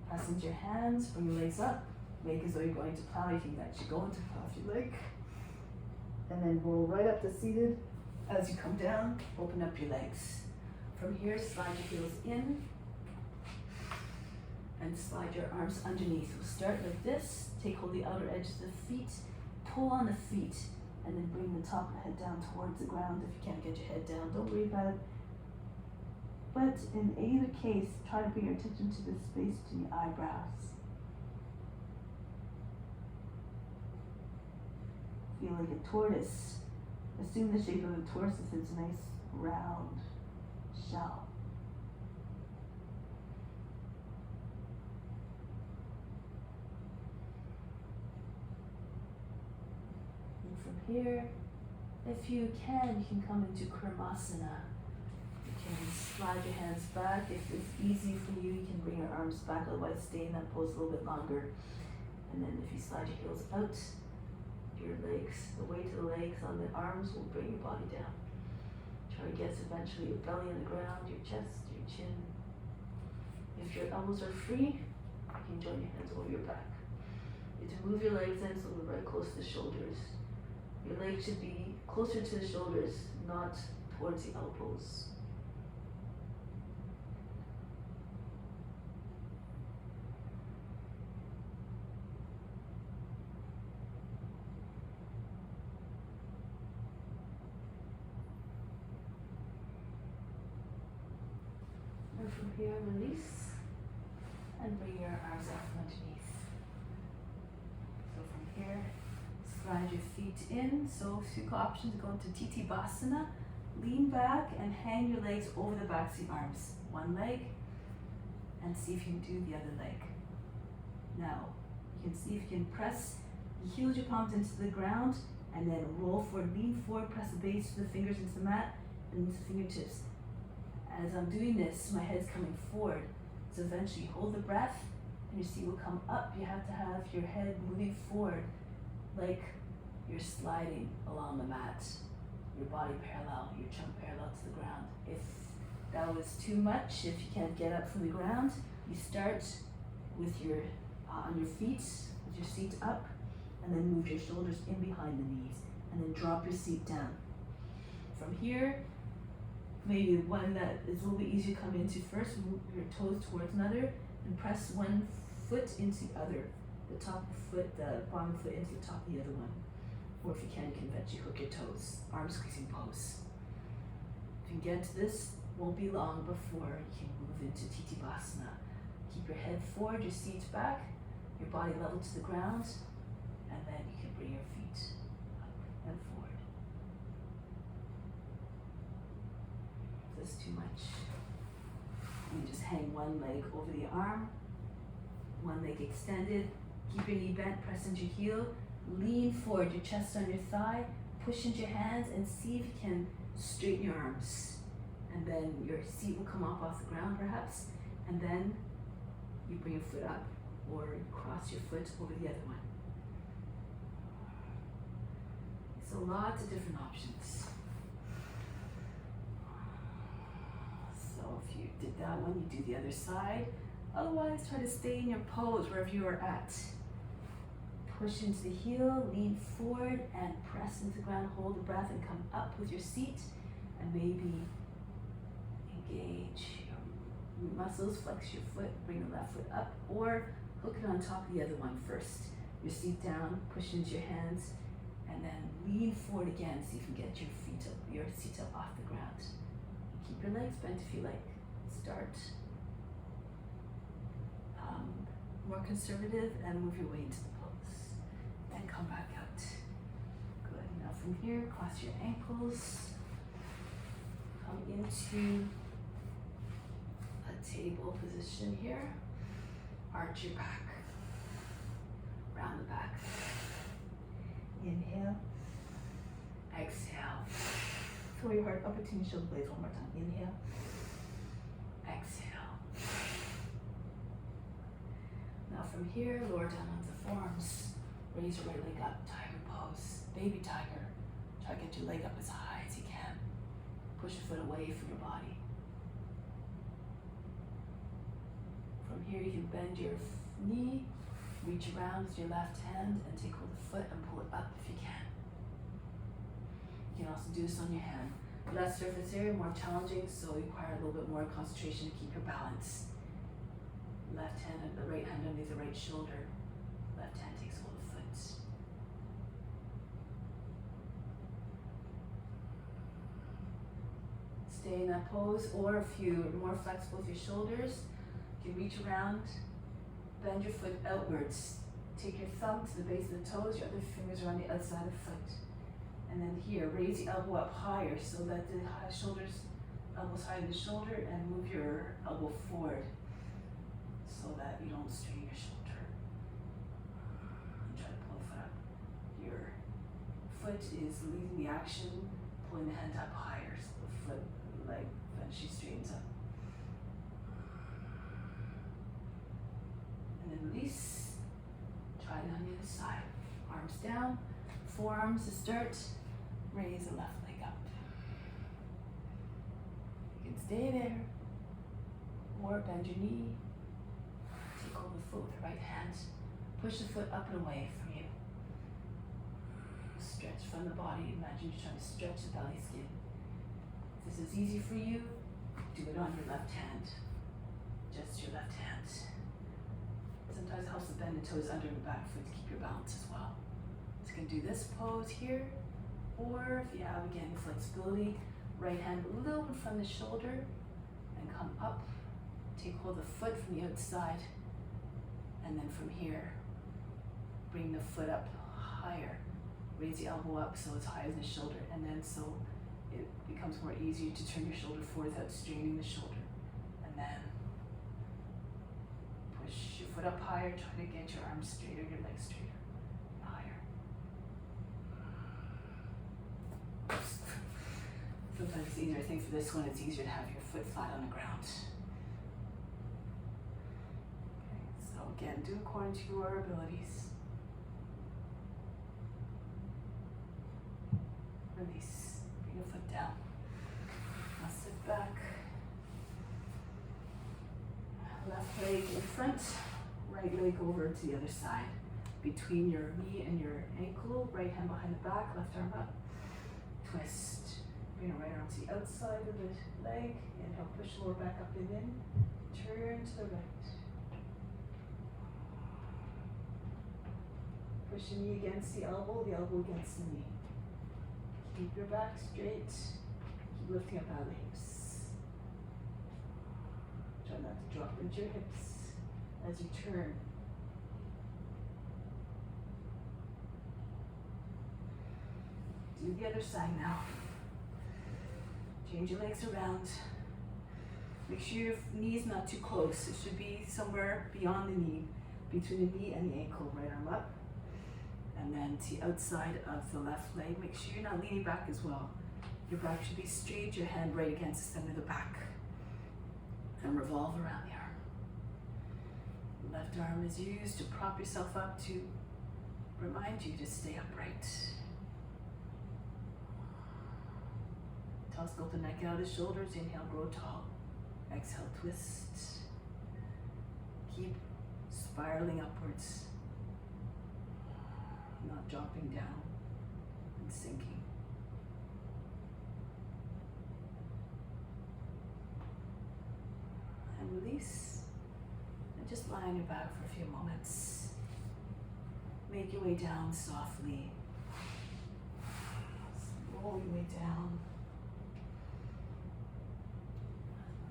press into your hands, bring your legs up. Make as though you're going to plow. You can actually go into plow if you like. And then roll right up to seated. As you come down, open up your legs. From here, slide your heels in and slide your arms underneath. We'll start like this. Take hold of the outer edge of the feet. Pull on the feet and then bring the top of the head down towards the ground. If you can't get your head down, don't worry about it. But in either case, try to bring your attention to the space between your eyebrows. Feel like a tortoise. Assume the shape of a tortoise is a nice round shell. And from here, if you can come into Karmasana. You can slide your hands back. If it's easy for you, you can bring your arms back, otherwise stay in that pose a little bit longer. And then if you slide your heels out, your legs, the weight of the legs on the arms will bring your body down. Try to get eventually your belly on the ground, your chest, your chin. If your elbows are free, you can join your hands over your back. You have to move your legs in so they're right close to the shoulders. Your legs should be closer to the shoulders, not towards the elbows. And from here, release and bring your arms out from underneath. So from here, slide your feet in. So a few options, go into Titibhasana. Lean back and hang your legs over the backs of your arms. One leg, and see if you can do the other leg. Now, you can see if you can press the heels of your palms into the ground, and then roll forward, lean forward, press the base of the fingers into the mat, and into the fingertips. As I'm doing this, my head's coming forward. So eventually hold the breath, and your seat will come up. You have to have your head moving forward, like you're sliding along the mat. Your body parallel, your trunk parallel to the ground. If that was too much, if you can't get up from the ground, you start with your on your feet, with your seat up, and then move your shoulders in behind the knees, and then drop your seat down. From here, maybe one that is a little bit easier to come into first, move your toes towards another, and press one foot into the other. The top of the foot, the bottom of the foot into the top of the other one. Or if you can eventually hook your toes, arm squeezing pose. If you get to this, Won't be long before you can move into Tittipasana. Keep your head forward, your seat back, your body level to the ground, and then you can bring your feet up and forward. If this is too much, you can just hang one leg over the arm, one leg extended, keep your knee bent, press into your heel, lean forward, your chest on your thigh, push into your hands and see if you can straighten your arms. And then your seat will come off the ground perhaps, and then you bring your foot up or you cross your foot over the other one. So lots of different options. So if you did that one, you do the other side. Otherwise, try to stay in your pose wherever you are at. Push into the heel, lean forward and press into the ground, hold the breath and come up with your seat and maybe engage your muscles, flex your foot, bring the left foot up or hook it on top of the other one first. Your seat down, push into your hands and then lean forward again so you can get your feet up, your seat up off the ground. Keep your legs bent if you like. Start more conservative and move your way into the pose. And come back out. Good. Now from here, cross your ankles. Come into a table position here. Arch your back. Round the back. Inhale. Exhale. Feel your heart up between your shoulder blades one more time. Inhale. Exhale. Now from here, lower down onto the forearms. Raise your right leg up, tiger pose, baby tiger. Try to get your leg up as high as you can. Push your foot away from your body. From here you can bend your knee, reach around with your left hand and take hold of the foot and pull it up if you can. You can also do this on your hand. Less surface area, more challenging, so you require a little bit more concentration to keep your balance. Left hand and the right hand underneath the right shoulder. Left hand takes hold of the foot. Stay in that pose, or if you're more flexible with your shoulders, you can reach around, bend your foot outwards. Take your thumb to the base of the toes, your other fingers are on the outside of the foot. And then here, raise the elbow up higher so that the elbow's higher than the shoulder, and move your elbow forward so that you don't strain your shoulder. And try to pull the foot up. Your foot is leading the action, pulling the hand up higher so the foot, leg eventually straightens up. And then release. Try it on the other side. Arms down, forearms to start. Raise the left leg up. You can stay there, or bend your knee. Take hold of the foot with the right hand. Push the foot up and away from you. Stretch from the body. Imagine you're trying to stretch the belly skin. If this is easy for you, do it on your left hand. Just your left hand. Sometimes it helps to bend the toes under the back foot to keep your balance as well. So you can do this pose here, or if you have, again, flexibility, right hand a little bit from the shoulder and come up. Take hold of the foot from the outside, and then from here, bring the foot up higher. Raise the elbow up so it's higher than the shoulder, and then so it becomes more easier to turn your shoulder forward without straining the shoulder. And then push your foot up higher, try to get your arms straighter, your legs straighter, higher. Sometimes it's easier, I think for this one it's easier to have your foot flat on the ground. Okay, so again, do according to your abilities. Release, bring your foot down. Now sit back. Left leg in front, right leg over to the other side. Between your knee and your ankle, right hand behind the back, left arm up. Twist. Bring your right arm to the outside of the leg. Inhale, push lower back up and in. Turn to the right. Push your knee against the elbow against the knee. Keep your back straight. Keep lifting up out of the hips. Drop into your hips as you turn. Do the other side now. Change your legs around. Make sure your knee's not too close. It should be somewhere beyond the knee, between the knee and the ankle. Right arm up. And then to the outside of the left leg. Make sure you're not leaning back as well. Your back should be straight, your hand right against the center of the back. And revolve around the arm. Left arm is used to prop yourself up, to remind you to stay upright. Telescope the neck out of shoulders. Inhale, grow tall. Exhale, twist. Keep spiraling upwards. Not dropping down and sinking. And release. And just lie on your back for a few moments. Make your way down softly. Roll your way down.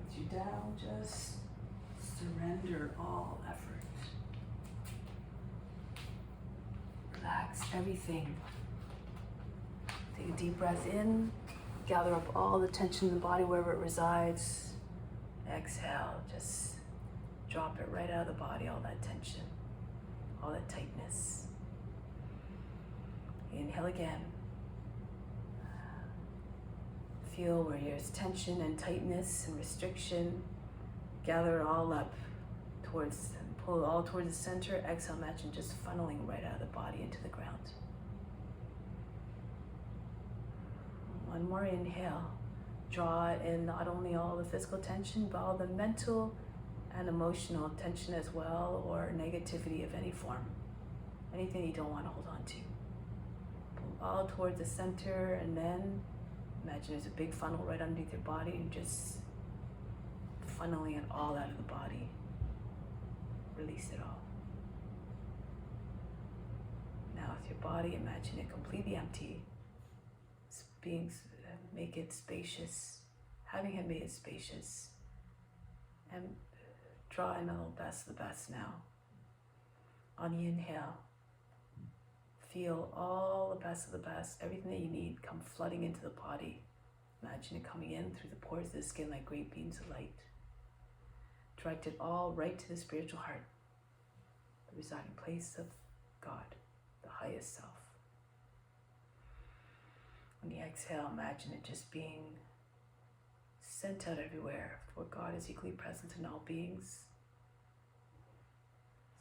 As you down, just surrender all effort. Relax everything. Take a deep breath in. Gather up all the tension in the body wherever it resides. Exhale, just drop it right out of the body, all that tension, all that tightness. Inhale again. Feel where there's tension and tightness and restriction. Gather it all up towards, pull it all towards the center. Exhale, imagine just funneling right out of the body into the ground. One more inhale. Draw in not only all the physical tension, but all the mental and emotional tension as well, or negativity of any form. Anything you don't want to hold on to. Pull all towards the center, and then imagine there's a big funnel right underneath your body, and just funneling it all out of the body. Release it all. Now with your body, imagine it completely empty. Make it spacious. Having it made it spacious. And draw in all the best of the best now. On the inhale, feel all the best of the best. Everything that you need come flooding into the body. Imagine it coming in through the pores of the skin like great beams of light. Direct it all right to the spiritual heart, the residing place of God, the highest self. When you exhale, imagine it just being sent out everywhere, where God is equally present in all beings.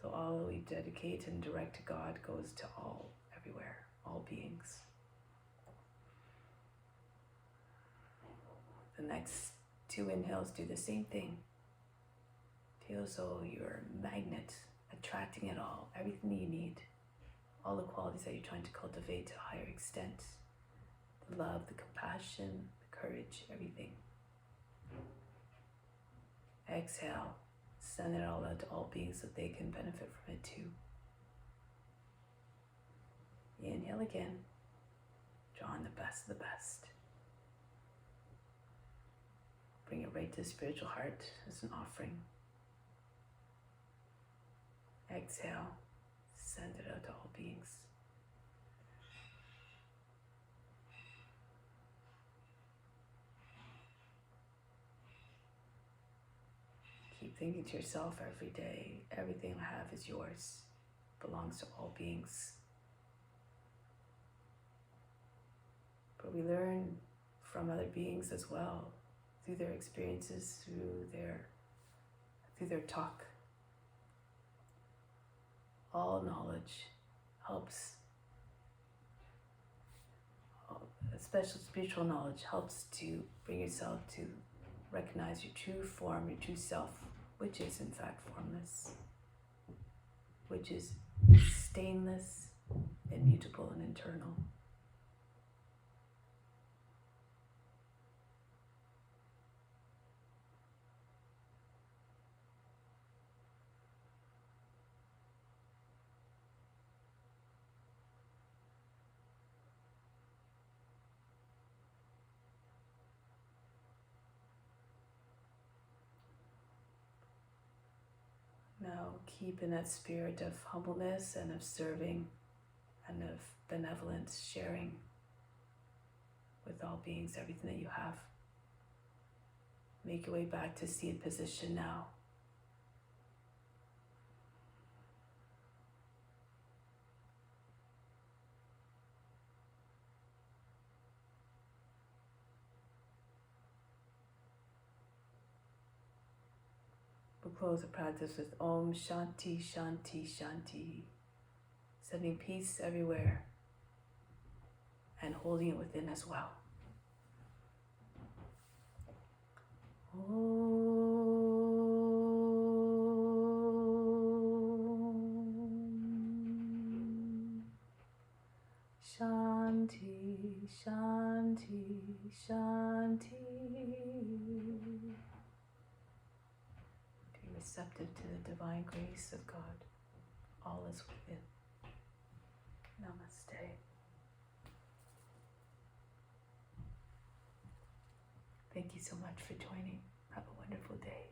So all that we dedicate and direct to God goes to all, everywhere, all beings. The next two inhales do the same thing. Feel as though you're a magnet, attracting it all, everything that you need, all the qualities that you're trying to cultivate to a higher extent. The love, the compassion, the courage, everything. Exhale, send it all out to all beings so they can benefit from it too. Inhale again, draw in the best of the best. Bring it right to the spiritual heart as an offering. Exhale, send it out to all beings. Keep thinking to yourself every day, everything I have is yours, belongs to all beings. But we learn from other beings as well, through their experiences, through their talk. All knowledge helps, especially spiritual knowledge helps to bring yourself to recognize your true form, your true self, which is in fact formless, which is stainless, immutable, and eternal. keep in that spirit of humbleness and of serving and of benevolence, sharing with all beings, everything that you have. Make your way back to seated position now. We'll close the practice with Om Shanti Shanti Shanti, sending peace everywhere and holding it within as well. Om Shanti Shanti Shanti. Be receptive to the divine grace of God. All is within. Namaste. Thank you so much for joining. Have a wonderful day.